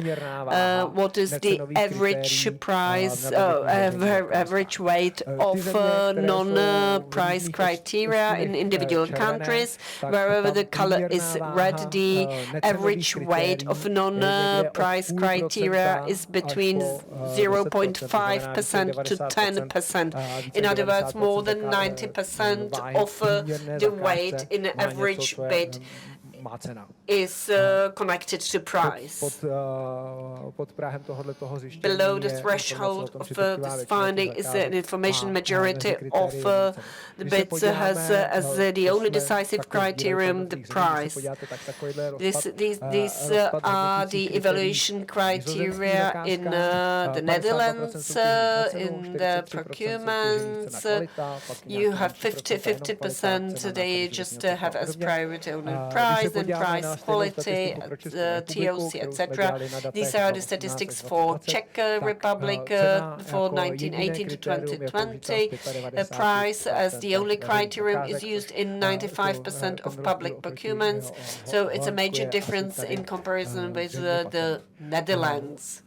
what is the average price, average weight of non-price criteria in individual countries. Wherever the color is red, the average weight of non-price criteria is between 0.5% to 10%. In other words, more than 90% of the weight in the average bid is connected to price. Below the threshold of this finding is an information majority of the bids has as the only decisive criterion the price. These are the evaluation criteria in the Netherlands, in the procurement. You have 50%, they just have as priority only price, then price, quality, TOC, etc. These are the statistics for Czech Republic for 1918 to 2020. Price as the only criterion is used in 95% of public procurements, so it's a major difference in comparison with the Netherlands.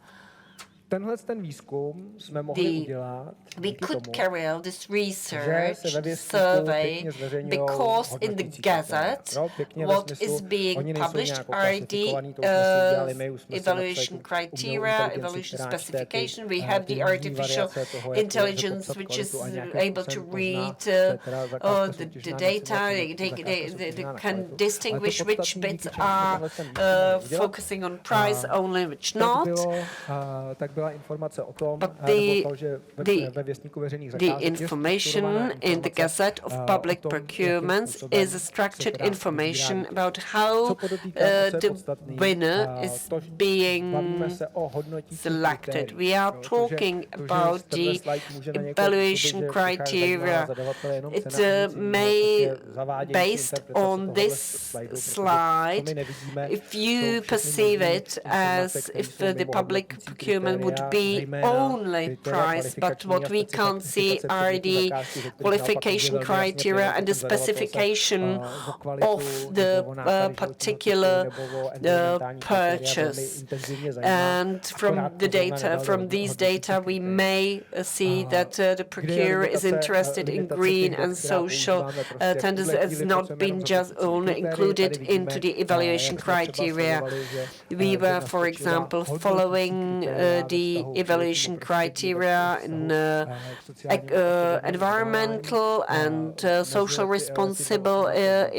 We could carry out this research survey because in the Gazette, what is being published are the evaluation criteria, evaluation specification. We have the artificial intelligence, which is able to read the data. They can distinguish which bits are focusing on price only, which not. But the information in the Gazette of Public Procurements is a structured information about how the winner is being selected. We are talking about the evaluation criteria. It may, based on this slide, if you perceive it as if the public procurement would be only price, but what we can't see are the qualification criteria and the specification of the particular purchase. And from these data, we may see that the procurer is interested in green and social tenders. Has not been just only included into the evaluation criteria. We were, for example, following the evaluation criteria in environmental and social responsible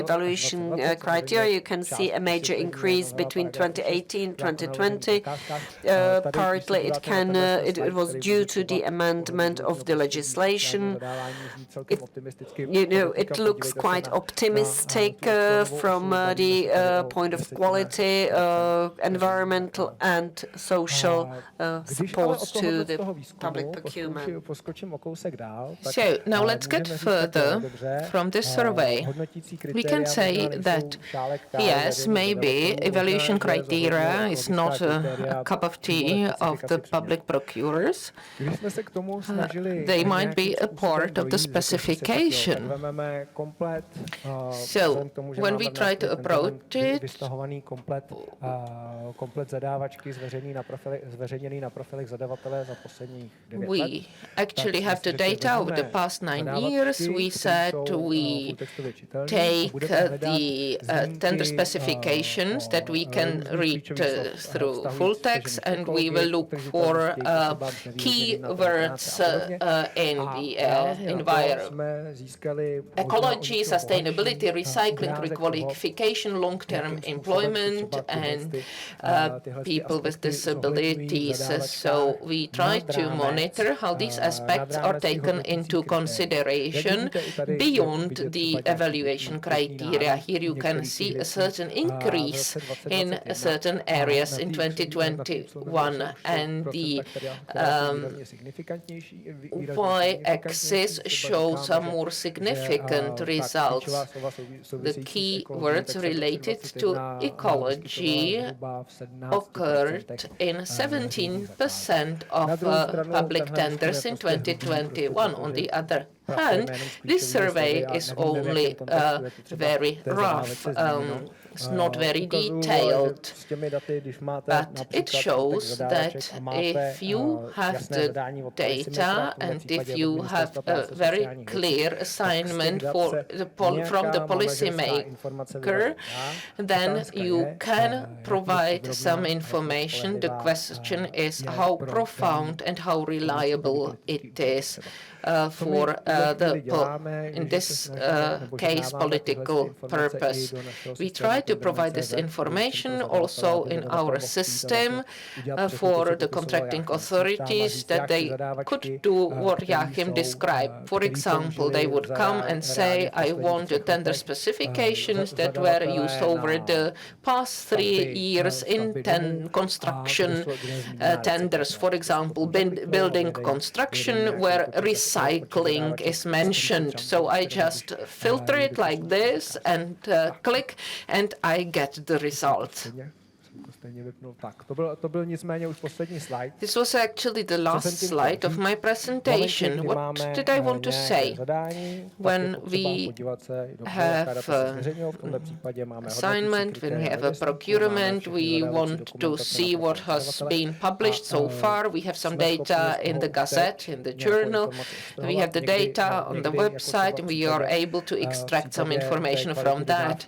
evaluation criteria. You can see a major increase between 2018 and 2020. Partly it was due to the amendment of the legislation. It looks quite optimistic from the point of quality, environmental and social support to the public procurement. So now let's get further from this survey. We can say that yes, maybe evaluation criteria is not a cup of tea of the public procurers. They might be a part of the specification. So when we try to approach it, we actually have the data of the past 9 years. We said we take the tender specifications that we can read through full text, and we will look for keywords in the environment. Ecology, sustainability, recycling, requalification, long-term employment, and people with disabilities. So we try to monitor how these aspects are taken into consideration beyond the evaluation criteria. Here you can see a certain increase in certain areas in 2021, and the y-axis shows some more significant results. The key words related to ecology occurred in 17% of public tenders in 2021. On the other hand, this survey is only very rough. It's not very detailed, but it shows that if you have the data and if you have a very clear assignment from the policymaker, then you can provide some information. The question is how profound and how reliable it is. For in this case, political purpose. We try to provide this information also in our system for the contracting authorities, that they could do what Joachim described. For example, they would come and say, I want the tender specifications that were used over the past 3 years in 10 construction tenders. For example, building construction, where recycling is mentioned. So I just filter it like this and click, and I get the result. This was actually the last slide of my presentation. What did I want to say? When we have assignment, when we have a procurement, we want to see what has been published so far. We have some data in the Gazette, in the journal. We have the data on the website, and we are able to extract some information from that.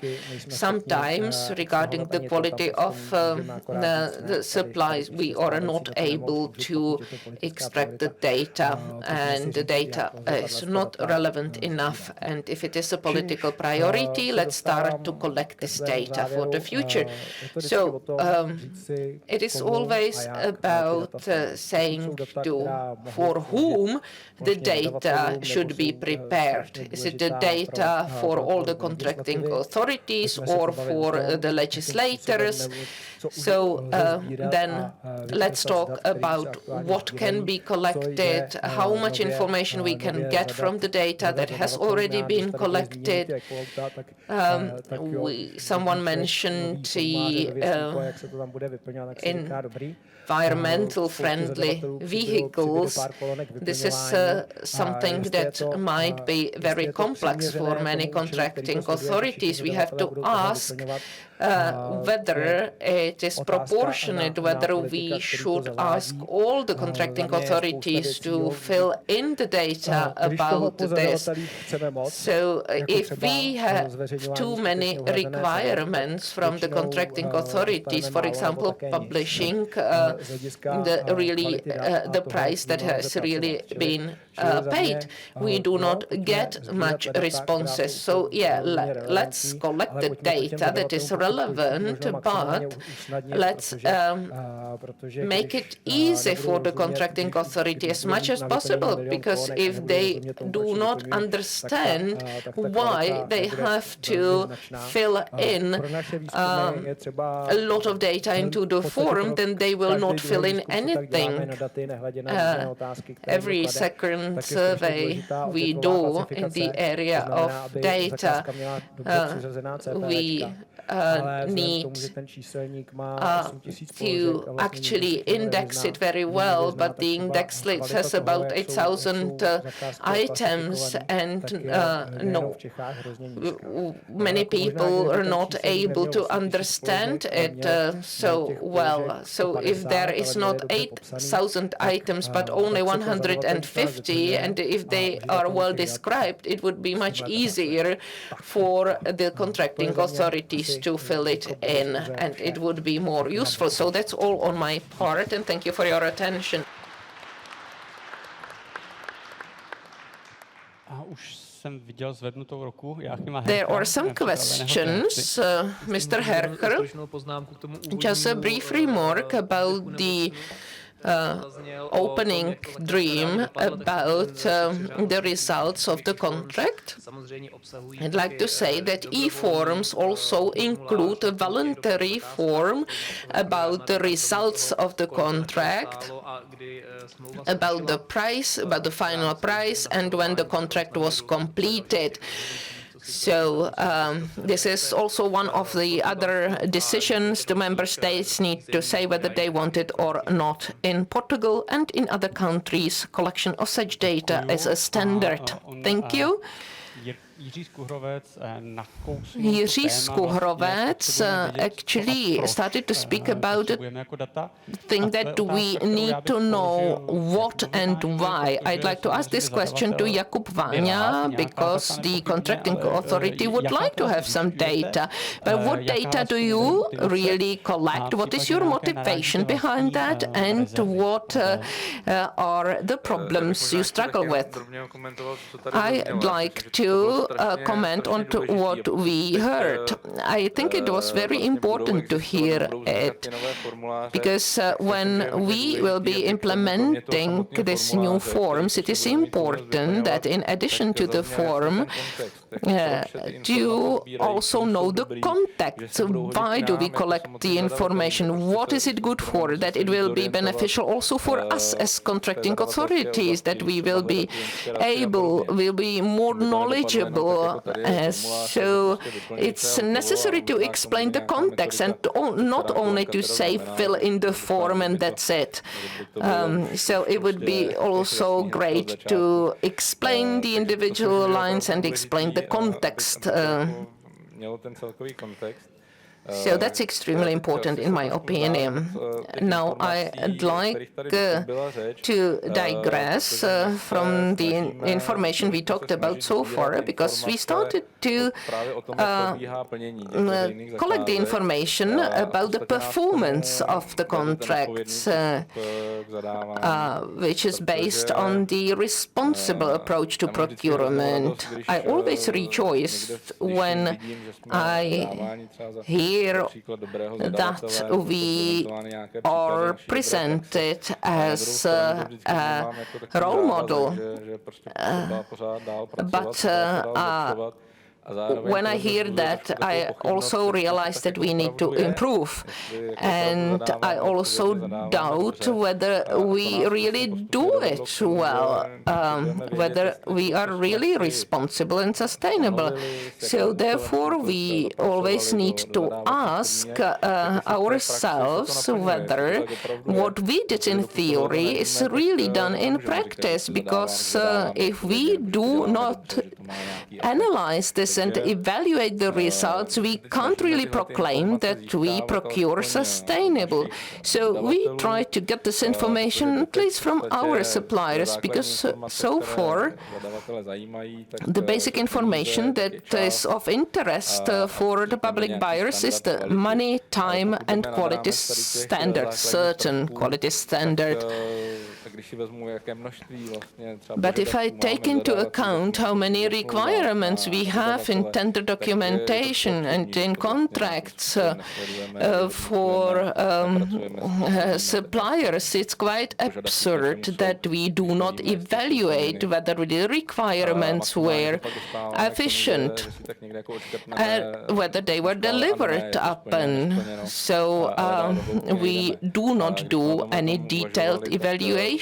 Sometimes, regarding the quality of the supplies, we are not able to extract the data, and the data is not relevant enough. And if it is a political priority, let's start to collect this data for the future. So it is always about saying for whom the data should be prepared. Is it the data for all the contracting authorities or for the legislators? So then let's talk about what can be collected, how much information we can get from the data that has already been collected. Someone mentioned the environmental friendly vehicles. This is something that might be very complex for many contracting authorities. We have to ask whether it is proportionate, whether we should ask all the contracting authorities to fill in the data about this. So if we have too many requirements from the contracting authorities, for example, publishing the price that has really been paid, we do not get much responses. So yeah, let's collect the data that is relevant, but let's make it easy for the contracting authority as much as possible, because if they do not understand why they have to fill in a lot of data into the form, then they will not fill in anything. Every second survey we do in the area of data, we need to actually index it very well, but the index list has about 8,000 items, and many people are not able to understand it so well. So if there is not 8,000 items, but only 150, and if they are well described, it would be much easier for the contracting authorities to fill it in, and it would be more useful. So that's all on my part, and thank you for your attention. There are some questions. Mr. Hercher, just a brief remark about the opening dream about the results of the contract. I'd like to say that e-forms also include a voluntary form about the results of the contract, about the price, about the final price, and when the contract was completed. So this is also one of the other decisions the member states need to say whether they want it or not. In Portugal and in other countries, collection of such data is a standard. Thank you. Jiří Skuhrovec actually started to speak about the thing that we need to know what and why. I'd like to ask this question to Jakub Váňa, because the contracting authority would like to have some data. But what data do you really collect? What is your motivation behind that? And what are the problems you struggle with? I'd like to comment on to what we heard. I think it was very important to hear it, because when we will be implementing these new forms, it is important that in addition to the form, to also know the context. Why do we collect the information? What is it good for? That it will be beneficial also for us as contracting authorities, that we will be more knowledgeable. So it's necessary to explain the context and not only to say fill in the form and that's it. So it would be also great to explain the individual lines and explain the context. So that's extremely important in my opinion. Now I'd like to digress from the information we talked about so far, because we started to collect the information about the performance of the contracts, which is based on the responsible approach to procurement. I always rejoice when I hear that we are presented as a role model, but when I hear that, I also realize that we need to improve. And I also doubt whether we really do it well, whether we are really responsible and sustainable. So therefore, we always need to ask ourselves whether what we did in theory is really done in practice, because if we do not analyze this and evaluate the results, we can't really proclaim that we procure sustainable. So we try to get this information at least from our suppliers, because so far the basic information that is of interest for the public buyers is the money, time and quality standard, certain quality standard. But if I take into account how many requirements we have in tender documentation and in contracts for suppliers, it's quite absurd that we do not evaluate whether the requirements were efficient, whether they were delivered upon. So we do not do any detailed evaluation.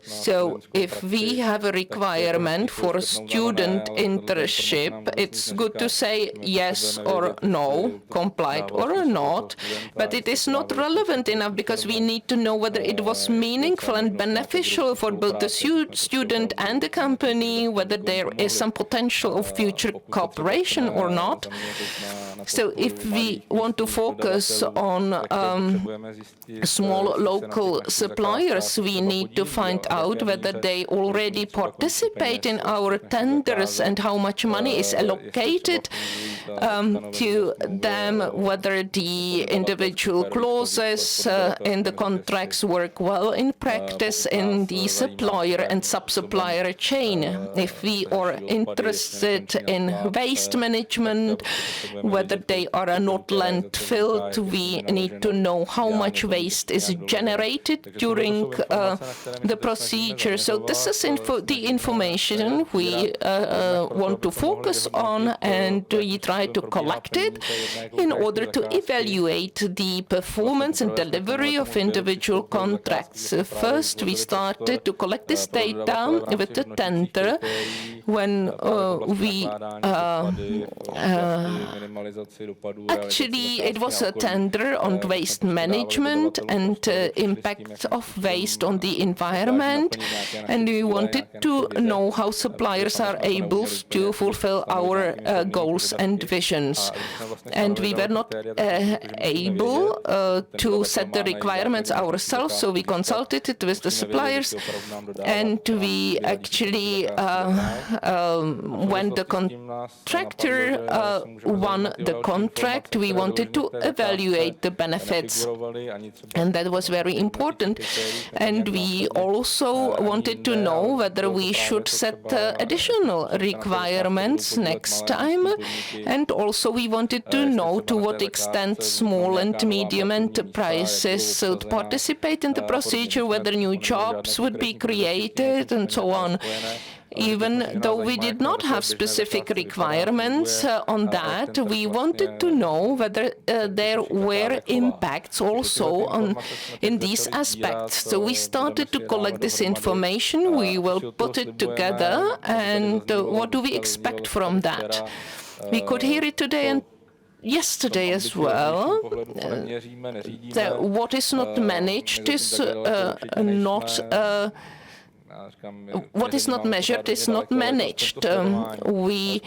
So if we have a requirement for a student internship, it's good to say yes or no, complied or not, but it is not relevant enough, because we need to know whether it was meaningful and beneficial for both the student and the company, whether there is some potential of future cooperation or not. So if we want to focus on small local suppliers, we need to find out whether they already participate in our tenders and how much money is allocated to them, whether the individual clauses in the contracts work well in practice in the supplier and sub-supplier chain. If we are interested in waste management, whether they are not landfilled, we need to know how much waste is generated during the procedure. So this is the information we want to focus on, and we try to collect it in order to evaluate the performance and delivery of individual contracts. First, we started to collect this data with the tender when we actually it was a tender on waste management and impact of waste on the environment, and we wanted to know how suppliers are able to fulfill our goals and visions. And we were not able to set the requirements ourselves, so we consulted it with the suppliers, and we actually, when the contractor won the contract, we wanted to evaluate the benefits, and that was very important. And we also wanted to know whether we should set additional requirements next time, and also we wanted to know to what extent small and medium enterprises would participate in the procedure, whether new jobs would be created, and so on. Even though we did not have specific requirements on that, we wanted to know whether there were impacts also in these aspects. So we started to collect this information, we will put it together, and what do we expect from that? We could hear it today and yesterday as well. What is not managed is not what is not measured is not managed. We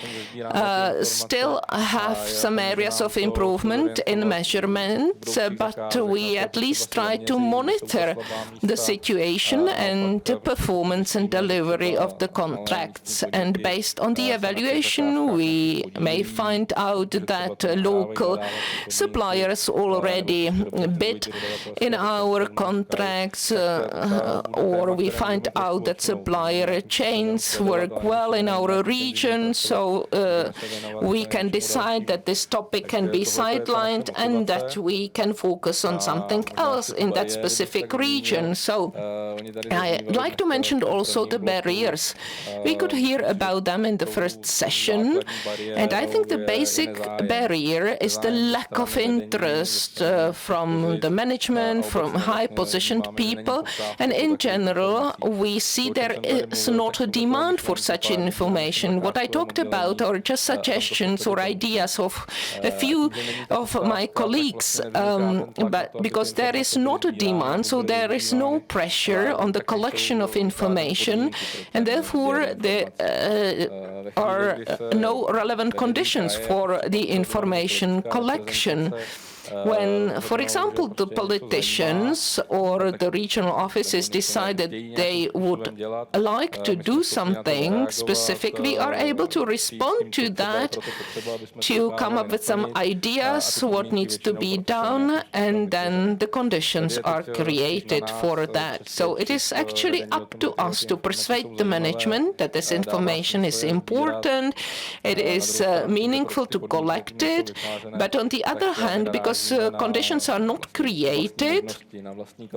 still have some areas of improvement in measurement, but we at least try to monitor the situation and the performance and delivery of the contracts. And based on the evaluation, we may find out that local suppliers already bid in our contracts, or we find out about that supplier chains work well in our region, so we can decide that this topic can be sidelined and that we can focus on something else in that specific region. So I'd like to mention also the barriers. We could hear about them in the first session, and I think the basic barrier is the lack of interest from the management, from high-positioned people, and in general, we see there is not a demand for such information. What I talked about are just suggestions or ideas of a few of my colleagues, but because there is not a demand, so there is no pressure on the collection of information, and therefore there are no relevant conditions for the information collection. When, for example, the politicians or the regional offices decide that they would like to do something specific, we are able to respond to that, to come up with some ideas, what needs to be done, and then the conditions are created for that. So it is actually up to us to persuade the management that this information is important, it is meaningful to collect it, but on the other hand, because conditions are not created,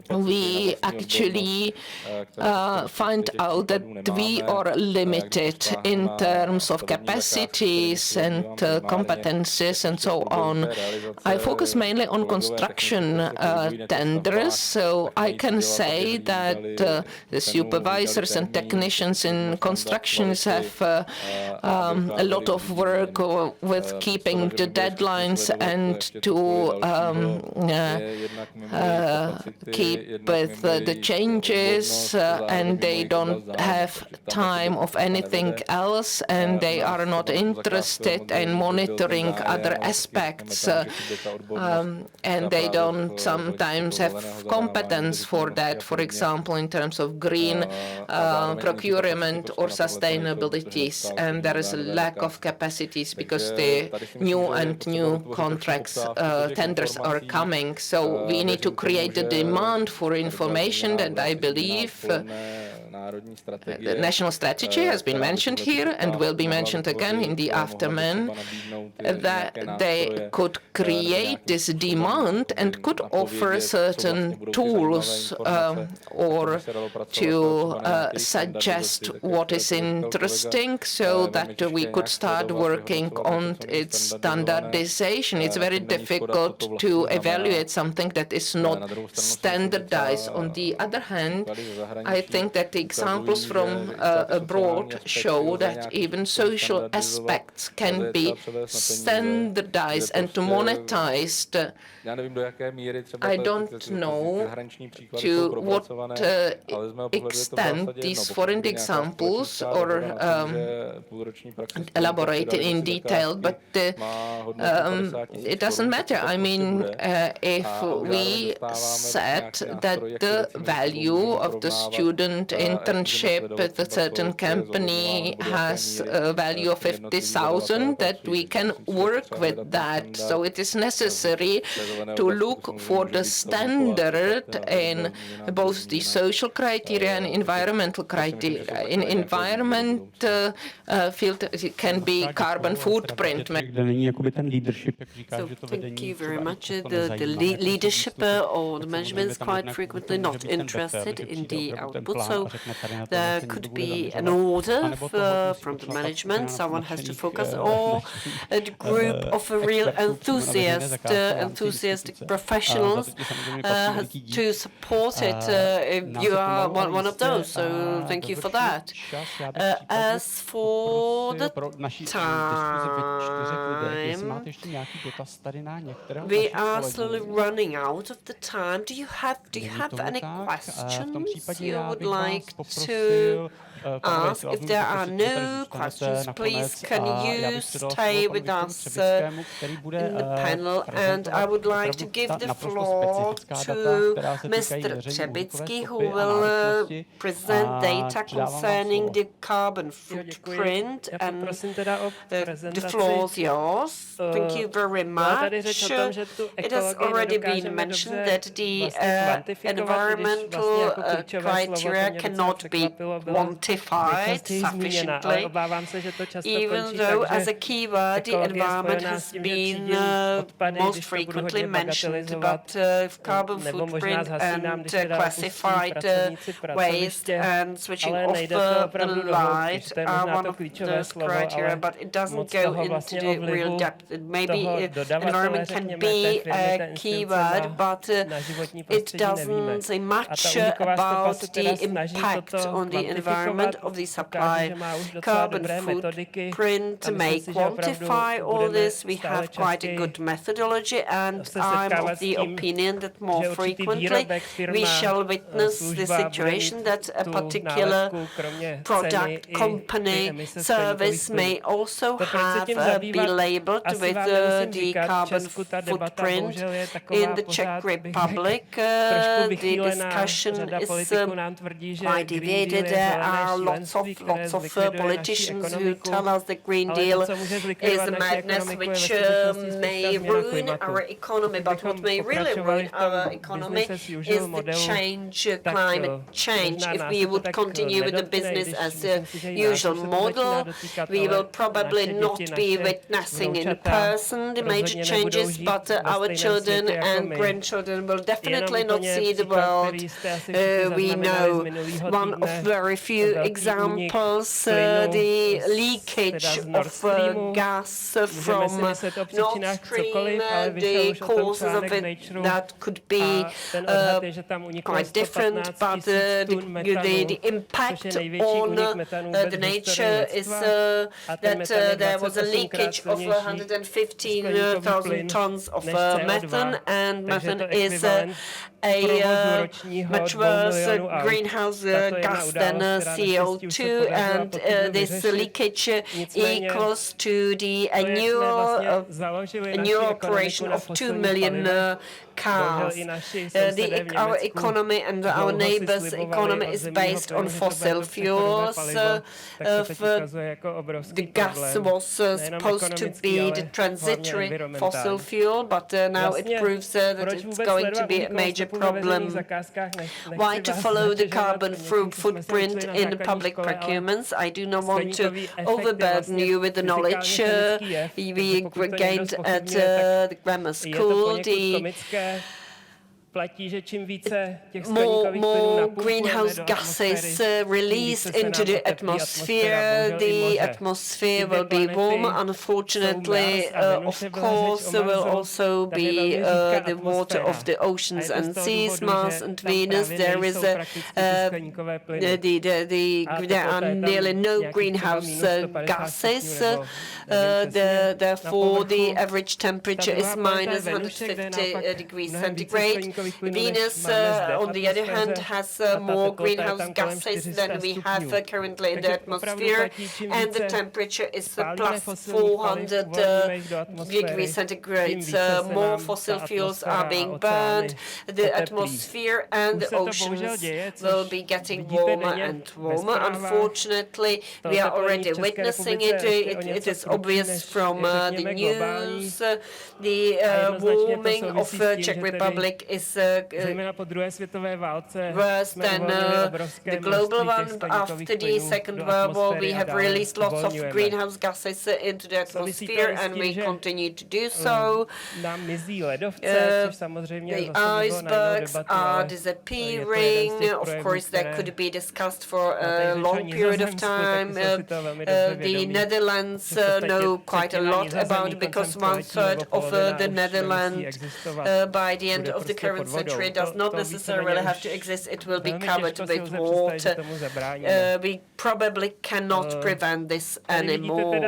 we actually find out that we are limited in terms of capacities and competences and so on. I focus mainly on construction tenders, so I can say that the supervisors and technicians in constructions have a lot of work with keeping the deadlines and to keep with the changes, and they don't have time of anything else, and they are not interested in monitoring other aspects, and they don't sometimes have competence for that, for example, in terms of green procurement or sustainabilities, and there is a lack of capacities because the new contracts, tenders are coming. So we need to create the demand for information, and I believe the national strategy has been mentioned here and will be mentioned again in the aftermath, that they could create this demand and could offer certain tools or to suggest what is interesting so that we could start working on its standardization. It's very difficult to evaluate something that is not standardized. On the other hand, I think that the examples from abroad show that even social aspects can be standardized and monetized. I don't know to what extent these foreign examples are elaborated in detail, but it doesn't matter. I mean, if we said that the value of the student internship at a certain company has a value of 50,000, that we can work with that. So it is necessary to look for the standard in both the social criteria and environmental criteria. In environment field, it can be carbon footprint. So thank you very much. The leadership or the management is quite frequently not interested in the output. So there could be an order from the management. Someone has to focus, or a group of real enthusiastic professionals has to support it. You are one of those. So thank you for that. As for the time, we are slowly running out of the time. Do you have any questions you would like to ask? If there are no questions, please can you stay with us in the panel, and I would like to give the floor to Mr. Třebitsky, who will present data concerning the carbon footprint, and the floor is yours. Thank you very much. It has already been mentioned that the environmental criteria cannot cannot be quantified sufficiently, even though as a keyword the environment has been most frequently mentioned, but carbon footprint and classified waste and switching off the light are one of those criteria, but it doesn't go into the real depth. Maybe environment can be a keyword, but it doesn't say much about the impact on the environment of the supply. Carbon footprint may quantify all this. We have quite a good methodology, and I'm of the opinion that more frequently we shall witness the situation that a particular product, company, service may also have be labeled with the carbon footprint. In the Czech Republic, the discussion is quite divided. There are lots of politicians who tell us the Green Deal is a madness which may ruin our economy. But what may really ruin our economy is the change, climate change. If we would continue with the business as usual model, we will probably not be witnessing in person the major changes, but our children and grandchildren will definitely not see the world we know. One of very few examples, the leakage of gas from Nord Stream, the causes of it that could be quite different, but the impact on the nature is that there was a leakage of 115,000 tons of methane, and methane is a much worse greenhouse gas than CO2, and this leakage equals to the annual operation of 2 million cars. Our economy and our neighbors' economy is based on fossil fuels. The gas was supposed to be the transitory fossil fuel, but now it proves that it's going to be a major problem. Why to follow the carbon footprint in public procurements? I do not want to overburden you with the knowledge we gained at the grammar school. More greenhouse gases released into the atmosphere. The atmosphere will be warmer. Unfortunately, of course, there will also be the water of the oceans and seas, Mars and Venus. There are nearly no greenhouse gases. Therefore, the average temperature is minus 150 degrees centigrade. Venus, on the other hand, has more greenhouse gases than we have currently in the atmosphere, and the temperature is plus 400 degrees centigrade. More fossil fuels are being burned. The atmosphere and the oceans will be getting warmer and warmer. Unfortunately, we are already witnessing it. It is obvious from the news. The warming of Czech Republic is worse than the global one. After the Second World War, we have released lots of greenhouse gases into the atmosphere, and we continue to do so. The icebergs are disappearing. Of course, that could be discussed for a long period of time. The Netherlands know quite a lot about it, because 1/3 of the Netherlands by the end of the current century does not necessarily have to exist. It will be covered with water. We probably cannot prevent this anymore.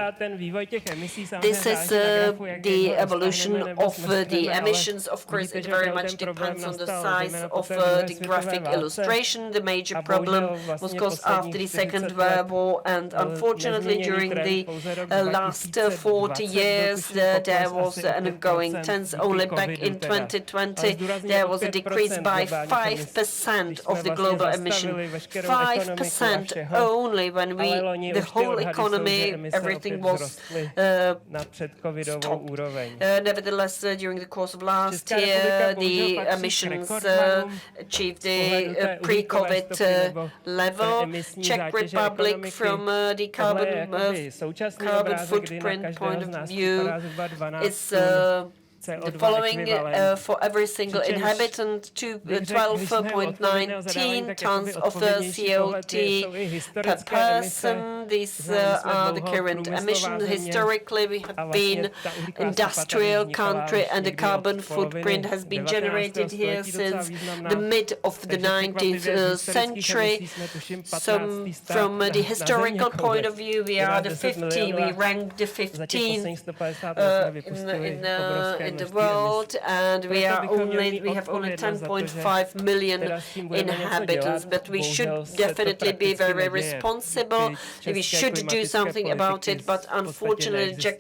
This is the evolution of the emissions. Of course, it very much depends on the size of the graphic illustration. The major problem was caused after the Second World War, and unfortunately during the last 40 years there was an ongoing tense. Only back in 2020 there there was a decrease by 5% of the global emission. 5% only when the whole economy, everything was stopped. Nevertheless, during the course of last year, the emissions achieved the pre-COVID level. Czech Republic, from the carbon footprint point of view, is the following for every single inhabitant to 12.19 tons of CO2 per person. These are the current emissions. Historically, we have been industrial country, and the carbon footprint has been generated here since the mid of the 19th century. So from the historical point of view, we are the 50. We rank the 15th in the world, and we have only 10.5 million inhabitants. But we should definitely be very responsible. We should do something about it. But unfortunately, Czech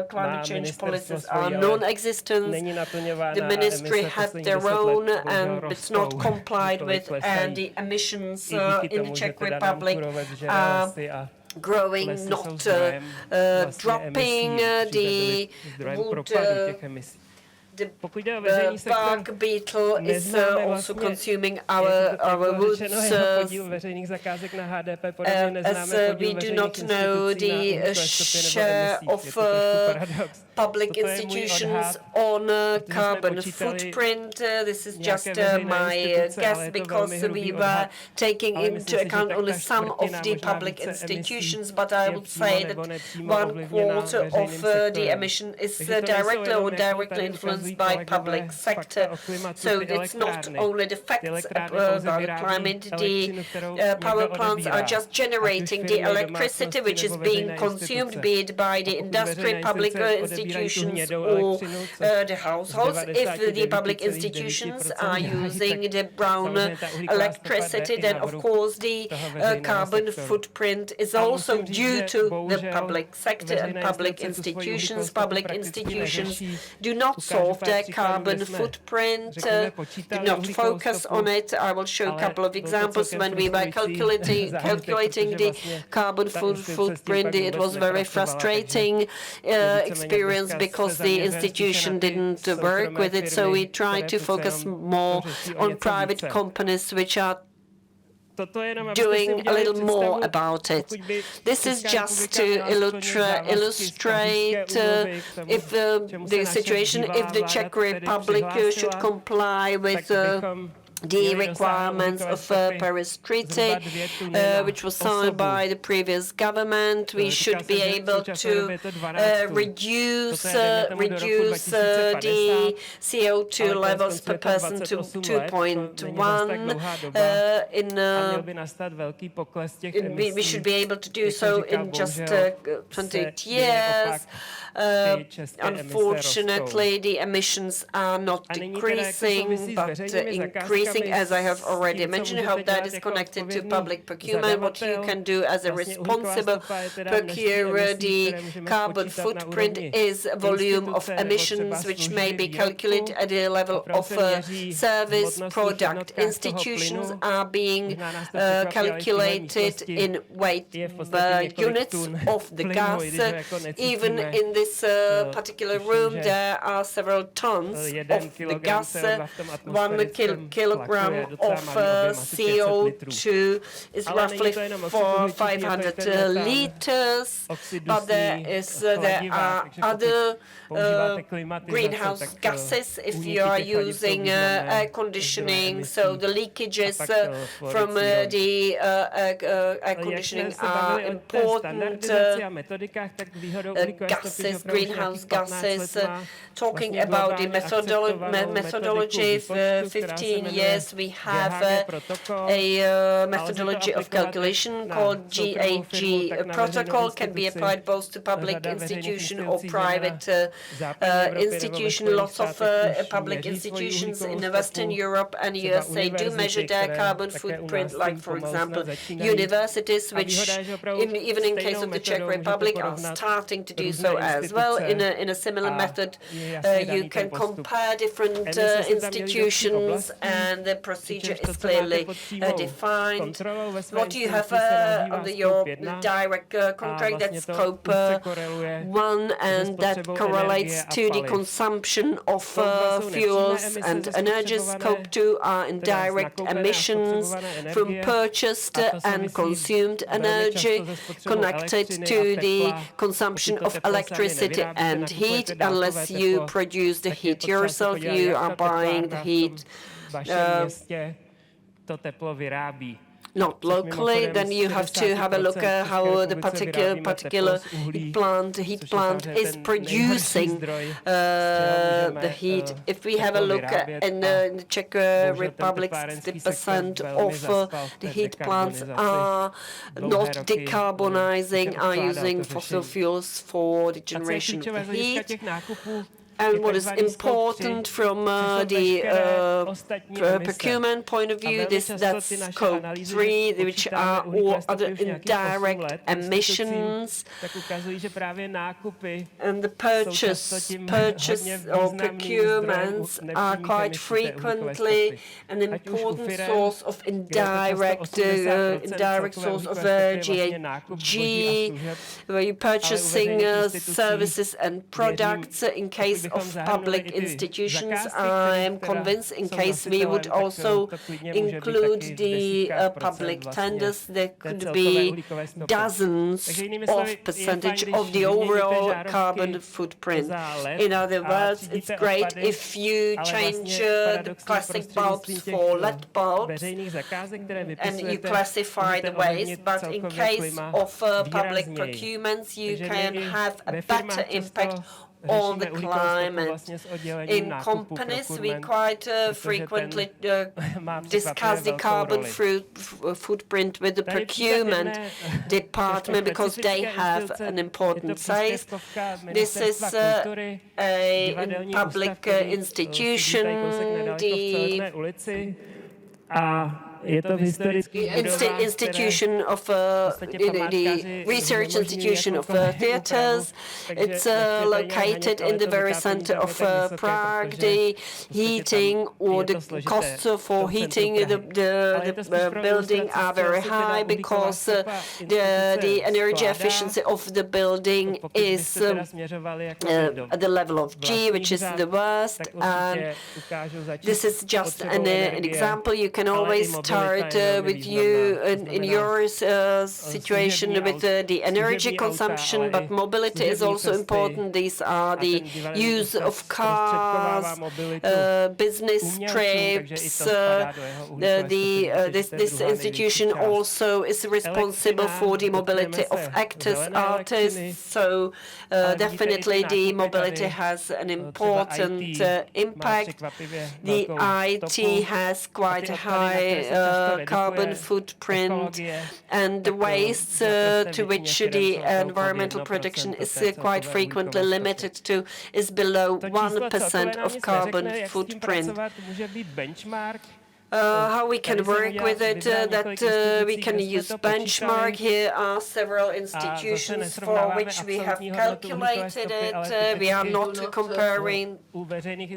climate change policies are non-existent. The ministry has their own, and it's not complied with. And the emissions in the Czech Republic are growing, not dropping. The bark beetle is also consuming our woods. As we do not know the share of public institutions on carbon footprint. This is just my guess, because we were taking into account only some of the public institutions, but I would say that 1/4 of the emission is directly or indirectly influenced by public sector. So it's not only the facts about climate. The power plants are just generating the electricity which is being consumed, be it by the industry, public institutions, or the households. If the public institutions are using the brown electricity, then of course the carbon footprint is also due to the public sector and public institutions. Public institutions do not solve their carbon footprint, do not focus on it. I will show a couple of examples. When we were calculating the carbon footprint, it was very frustrating experience because the institution didn't work with it. So we tried to focus more on private companies which are doing a little more about it. This is just to illustrate if the situation, if the Czech Republic should comply with the requirements of Paris Treaty, which was signed by the previous government. We should be able to reduce the CO2 levels per person to 2.1. We should be able to do so in just 28 years. Unfortunately, the emissions are not decreasing, but increasing, as I have already mentioned. I hope that is connected to public procurement. What you can do as a responsible procurer, the carbon footprint is volume of emissions, which may be calculated at the level of service product. Institutions are being calculated in weight units of the gas. Even in this particular room, there are several tons of the gas. 1 kilogram of CO2 is roughly 500 liters, but there are other greenhouse gases if you are using air conditioning. So the leakages from the air conditioning are important gases, greenhouse gases. Talking about the methodology, 15 years years, we have a methodology of calculation called GAG protocol, can be applied both to public institution or private institution. Lots of public institutions in Western Europe and USA do measure their carbon footprint, like, for example, universities, which even in case of the Czech Republic are starting to do so as well. In a similar method, you can compare different institutions, and the procedure is clearly defined. What you have under your direct contract, that's scope 1, and that correlates to the consumption of fuels and energy. Scope 2 are indirect emissions from purchased and consumed energy connected to the consumption of electricity and heat. Unless you produce the heat yourself, you are buying the heat not locally, then you have to have a look at how the particular heat plant is producing the heat. If we have a look at in the Czech Republic, 60% of the heat plants are not decarbonizing, are using fossil fuels for the generation of the heat. And what is important from the procurement point of view, that's scope 3, which are all other indirect emissions. And the purchase or procurements are quite frequently an important source of indirect source of GHG, where you're purchasing services and products. In case of public institutions, I am convinced in case we would also include the public tenders, there could be dozens of percentage of the overall carbon footprint. In other words, it's great if you change the plastic bulbs for LED bulbs and you classify the waste, but in case of public procurements, you can have a better impact on the climate. In companies, we quite frequently discuss the carbon footprint with the procurement department because they have an important say. This is a public institution, the institution of the research institution of theaters. It's located in the very center of Prague. The heating or the costs for heating the building are very high because the energy efficiency of the building is at the level of G, which is the worst. And this is just an example. You can always start with you in your situation with the energy consumption, but mobility is also important. These are the use of cars, business trips. This institution also is responsible for the mobility of actors, artists. So definitely the mobility has an important impact. The IT has quite a high carbon footprint, and the waste to which the environmental protection is quite frequently limited to is below 1% of carbon footprint. How we can work with it, that we can use benchmark. Here are several institutions for which we have calculated it. We are not comparing.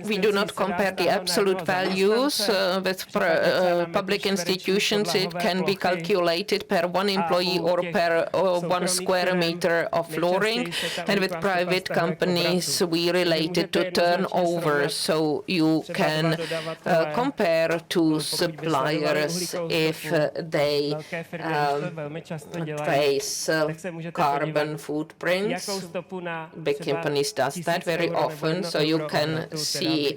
We do not compare the absolute values with public institutions. It can be calculated per one employee or per 1 square meter of flooring. And with private companies, we relate it to turnover. So you can compare to suppliers if they face carbon footprints. Big companies does that very often, so you can see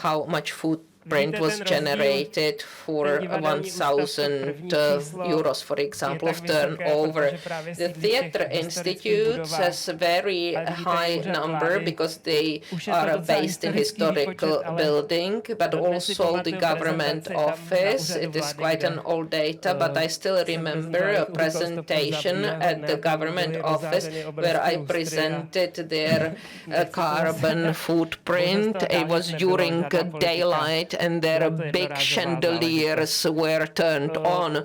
how much footprint was generated for 1,000 euros, for example, of turnover. The Theatre Institute has a very high number because they are based in historical building, but also the government office. It is quite an old data, but I still remember a presentation at the government office where I presented their carbon footprint. It was during daylight and their big chandeliers were turned on.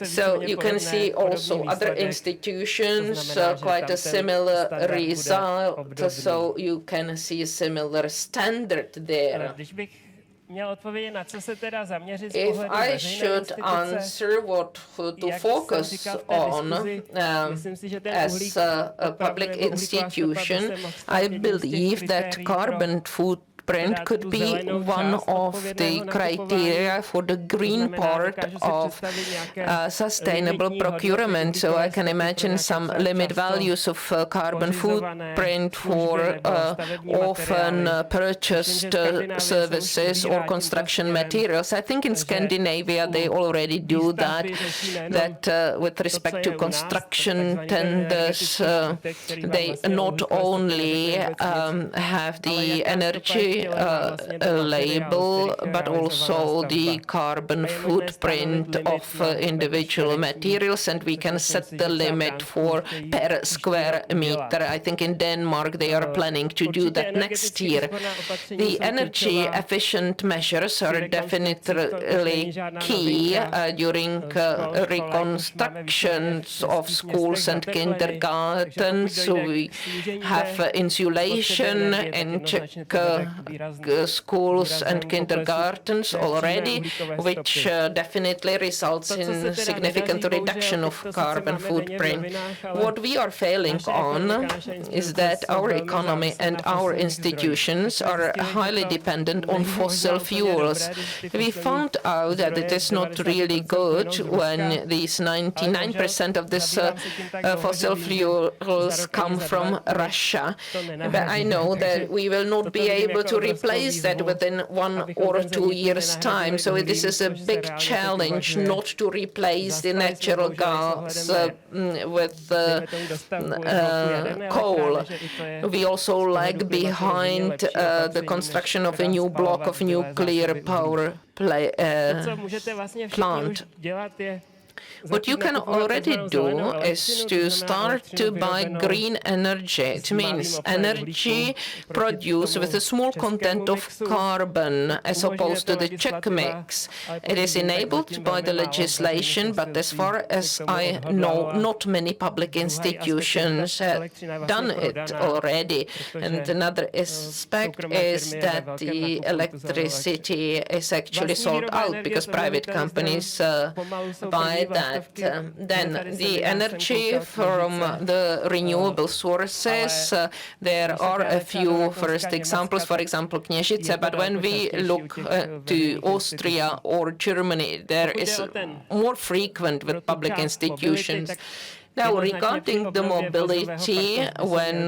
So you can see also other institutions, quite a similar result, so you can see a similar standard there. If I should answer what to focus on as a public institution, I believe that carbon footprint could be one of the criteria for the green part of sustainable procurement. So I can imagine some limit values of carbon footprint for often purchased services or construction materials. I think in Scandinavia they already do that. With respect to construction tenders, they not only have the energy label, but also the carbon footprint of individual materials, and we can set the limit for per square meter. I think in Denmark they are planning to do that next year. The energy efficient measures are definitely key during reconstructions of schools and kindergartens. So we have insulation in Czech schools and kindergartens already, which definitely results in significant reduction of carbon footprint. What we are failing on is that our economy and our institutions are highly dependent on fossil fuels. We found out that it is not really good when these 99% of this fossil fuels come from Russia. But I know that we will not be able to replace that within 1 or 2 years' time. So this is a big challenge not to replace the natural gas with coal. We also lag behind the construction of a new block of nuclear power plant. What you can already do is to start to buy green energy. It means energy produced with a small content of carbon as opposed to the Czech mix. It is enabled by the legislation, but as far as I know, not many public institutions have done it already. And another aspect is that the electricity is actually sold out because private companies buy that. Then the energy from the renewable sources, there are a few first examples, for example, Kněžice, but when we look to Austria or Germany, there is more frequent with public institutions. Now, regarding the mobility, when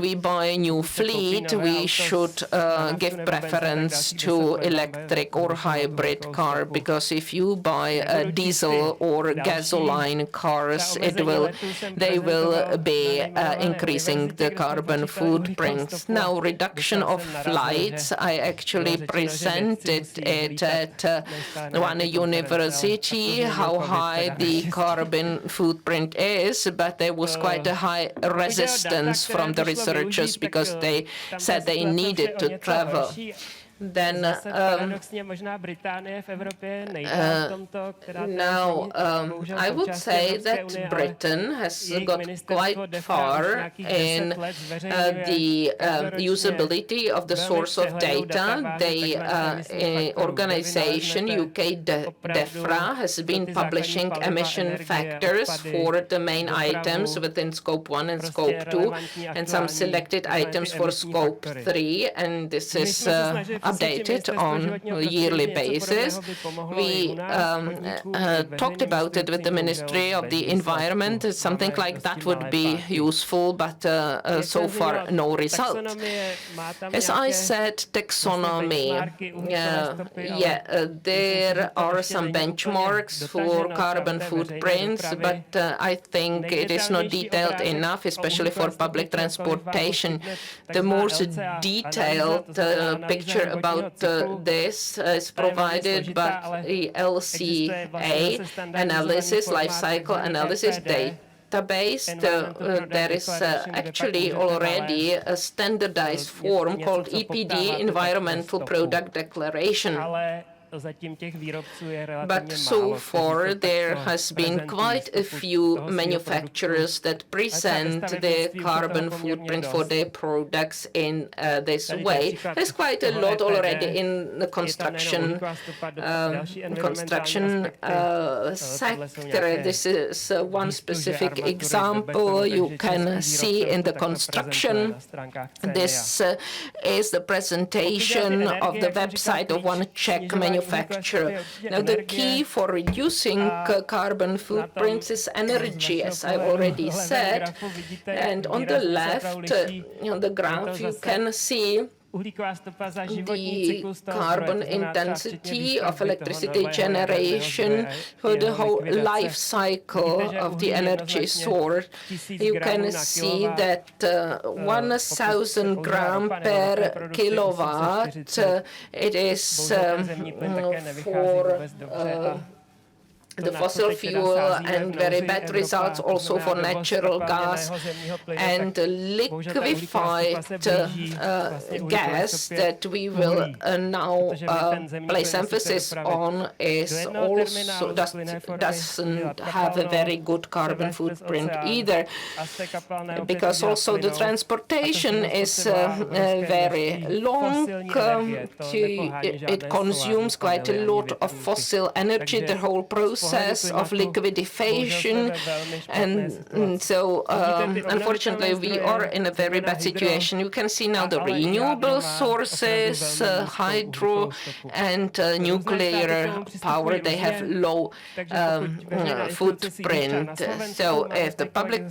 we buy a new fleet, we should give preference to electric or hybrid car, because if you buy a diesel or gasoline cars, they will be increasing the carbon footprint. Now, reduction of flights, I actually presented it at one university, how high the carbon footprint is, but there was quite a high resistance from the researchers because they said they needed to travel. Then now I would say that Britain has got quite far in the usability of the source of data. The organization UK DEFRA has been publishing emission factors for the main items within Scope 1 and Scope 2 and some selected items for Scope 3, and this is updated on a yearly basis. We talked about it with the Ministry of the Environment. Something like that would be useful, but so far no result. As I said, taxonomy. There are some benchmarks for carbon footprints, but I think it is not detailed enough, especially for public transportation. The more detailed picture about this is provided by the LCA analysis, life cycle analysis database. There is actually already a standardized form called EPD, Environmental Product Declaration. But so far there has been quite a few manufacturers that present the carbon footprint for their products in this way. There's quite a lot already in the construction sector. This is one specific example you can see in the construction. This is the presentation of the website of one Czech manufacturer. Now, the key for reducing carbon footprints is energy, as I already said. And on the left, on the graph, you can see the carbon intensity of electricity generation for the whole life cycle of the energy source. You can see that 1,000 grams per kilowatt, it is for the fossil fuel, and very bad results also for natural gas. And liquefied gas that we will now place emphasis on is also doesn't have a very good carbon footprint either, because also the transportation is very long. It consumes quite a lot of fossil energy, the whole process of liquefaction, and so unfortunately we are in a very bad situation. You can see now the renewable sources, hydro and nuclear power, they have low footprint. So if the public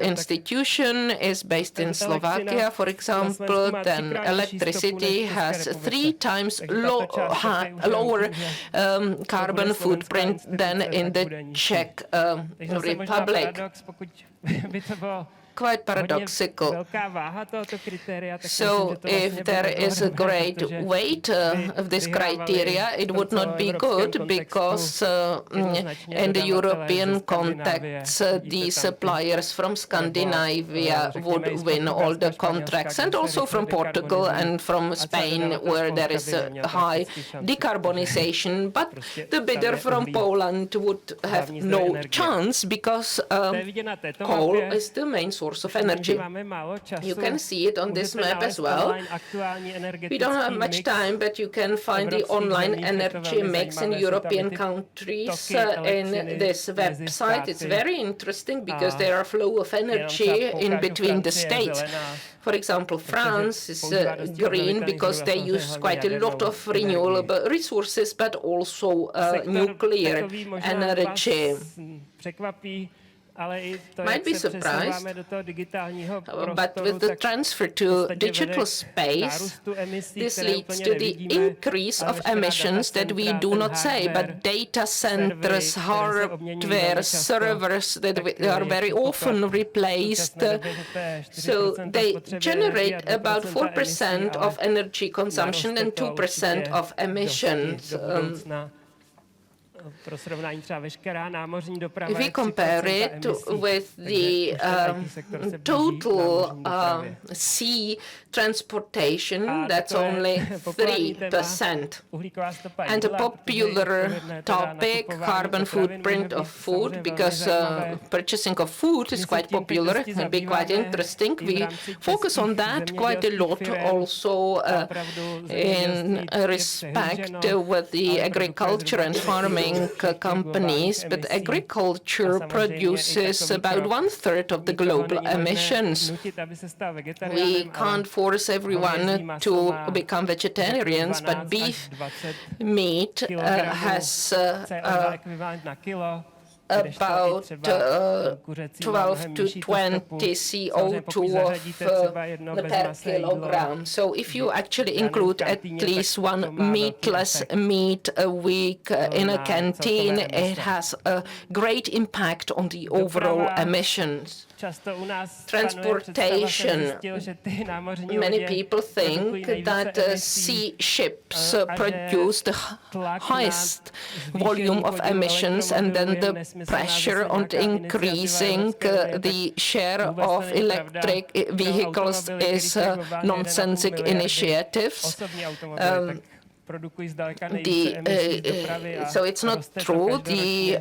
institution is based in Slovakia, for example, then electricity has 3 times lower carbon footprint than in the Czech Republic. Quite paradoxical. So if there is a great weight of this criteria, it would not be good, because in the European context, the suppliers from Scandinavia would win all the contracts, and also from Portugal and from Spain, where there is a high decarbonization. But the bidder from Poland would have no chance, because coal is the main source of energy. You can see it on this map as well. We don't have much time, but you can find the online energy mix in European countries in this website. It's very interesting, because there are flow of energy in between the states. For example, France is green because they use quite a lot of renewable resources, but also nuclear energy. Might be surprised, but with the transfer to digital space, this leads to the increase of emissions that we do not say, but data centers, hardware, servers that are very often replaced. So they generate about 4% of energy consumption and 2% of emissions. If we compare it with the total sea transportation, that's only 3%. And a popular topic, carbon footprint of food, because purchasing of food is quite popular, it can be quite interesting. We focus on that quite a lot, also in respect with the agriculture and farming producing companies, but agriculture produces about 1/3 of the global emissions. We can't force everyone to become vegetarians, but beef meat has about 12 to 20 CO2 per kilogram. So if you actually include at least one meatless meat a week in a canteen, it has a great impact on the overall emissions. Transportation. Many people think that sea ships produce the highest volume of emissions, and then the pressure on increasing the share of electric vehicles is nonsensical initiatives. So it's not true. The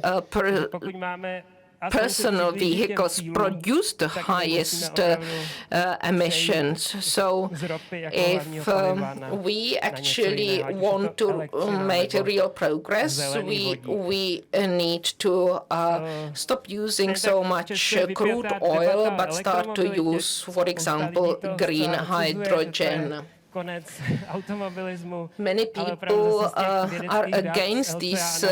personal vehicles produce the highest emissions. So if we actually want to make a real progress, we need to stop using so much crude oil, but start to use, for example, green hydrogen. Many people are against these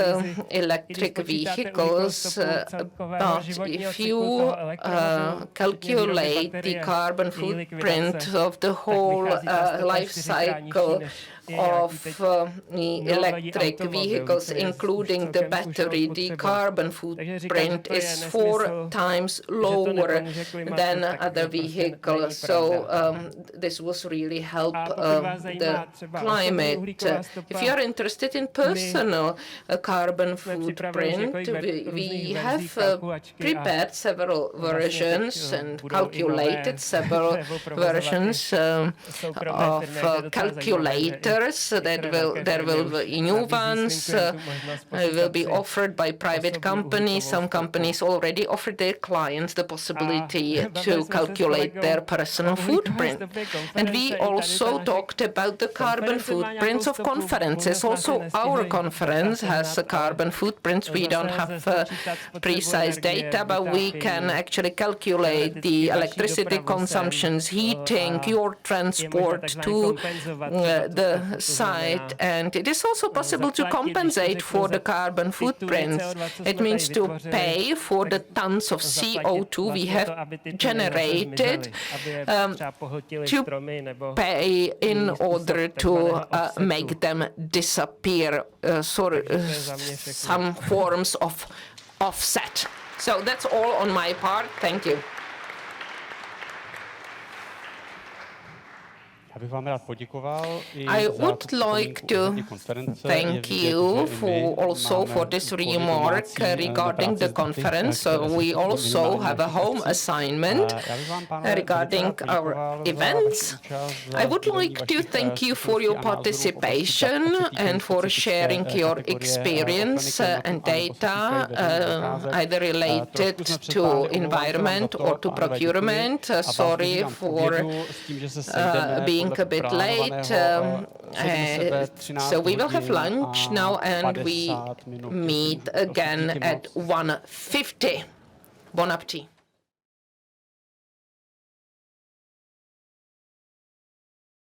electric vehicles, but if you calculate the carbon footprint of the whole life cycle of the electric vehicles, including the battery, the carbon footprint is 4 times lower than other vehicles. So this was really help the climate. If you are interested in personal carbon footprint, we have prepared several versions and calculated several versions of calculators. There will be new ones will be offered by private companies. Some companies already offer their clients the possibility to calculate their personal footprint. And we also talked about the carbon footprints of conferences. Also, our conference has a carbon footprint. We don't have precise data, but we can actually calculate the electricity consumptions, heating, your transport to the site, and it is also possible to compensate for the carbon footprints. It means to pay for the tons of CO2 we have generated, to pay in order to make them disappear, some forms of offset. So that's all on my part. Thank you. I would like to thank you also for this remark regarding the conference. We also have a home assignment regarding our events. I would like to thank you for your participation and for sharing your experience and data, either related to environment or to procurement. Sorry for being a bit late. So we will have lunch now, and we meet again at 1:50. Bon appétit.